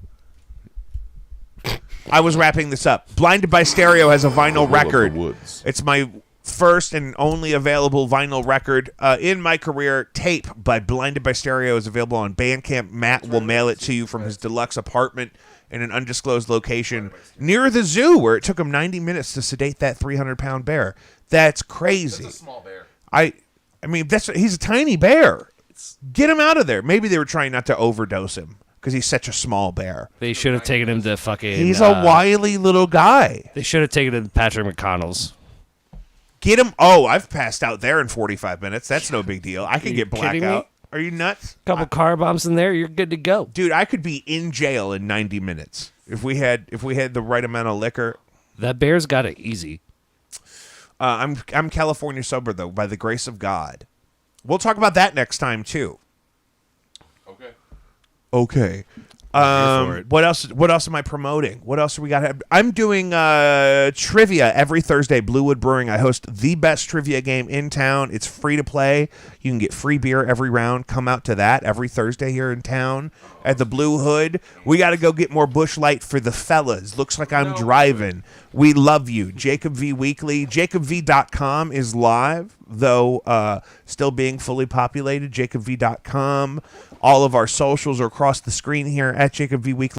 I was wrapping this up. Blinded by Stereo has a vinyl record. Woods. It's my first and only available vinyl record in my career. Tape by Blinded by Stereo is available on Bandcamp. Matt will mail it to you from his deluxe apartment in an undisclosed location near the zoo, where it took him 90 minutes to sedate that 300-pound bear. That's crazy. That's a small bear. I mean, he's a tiny bear. Get him out of there. Maybe they were trying not to overdose him because he's such a small bear. They should have taken him to fucking. He's a wily little guy. They should have taken him to Patrick McConnell's. Get him. Oh, I've passed out there in 45 minutes. That's no big deal. I could get kidding blackout. me? Are you nuts? Couple car bombs in there, you're good to go. Dude, I could be in jail in 90 minutes if we had the right amount of liquor. That bear's got it easy. I'm California sober though, by the grace of God. We'll talk about that next time too. Okay. for it. What else am I promoting? What else do we got? I'm doing trivia every Thursday. Bluewood Brewing. I host the best trivia game in town. It's free to play. You can get free beer every round. Come out to that every Thursday here in town at the Blue Hood. We got to go get more Busch Light for the fellas. Looks like I'm driving. We love you. Jacob V Weekly. JacobV.com is live, though still being fully populated. JacobV.com. All of our socials are across the screen here at Jacob V Weekly.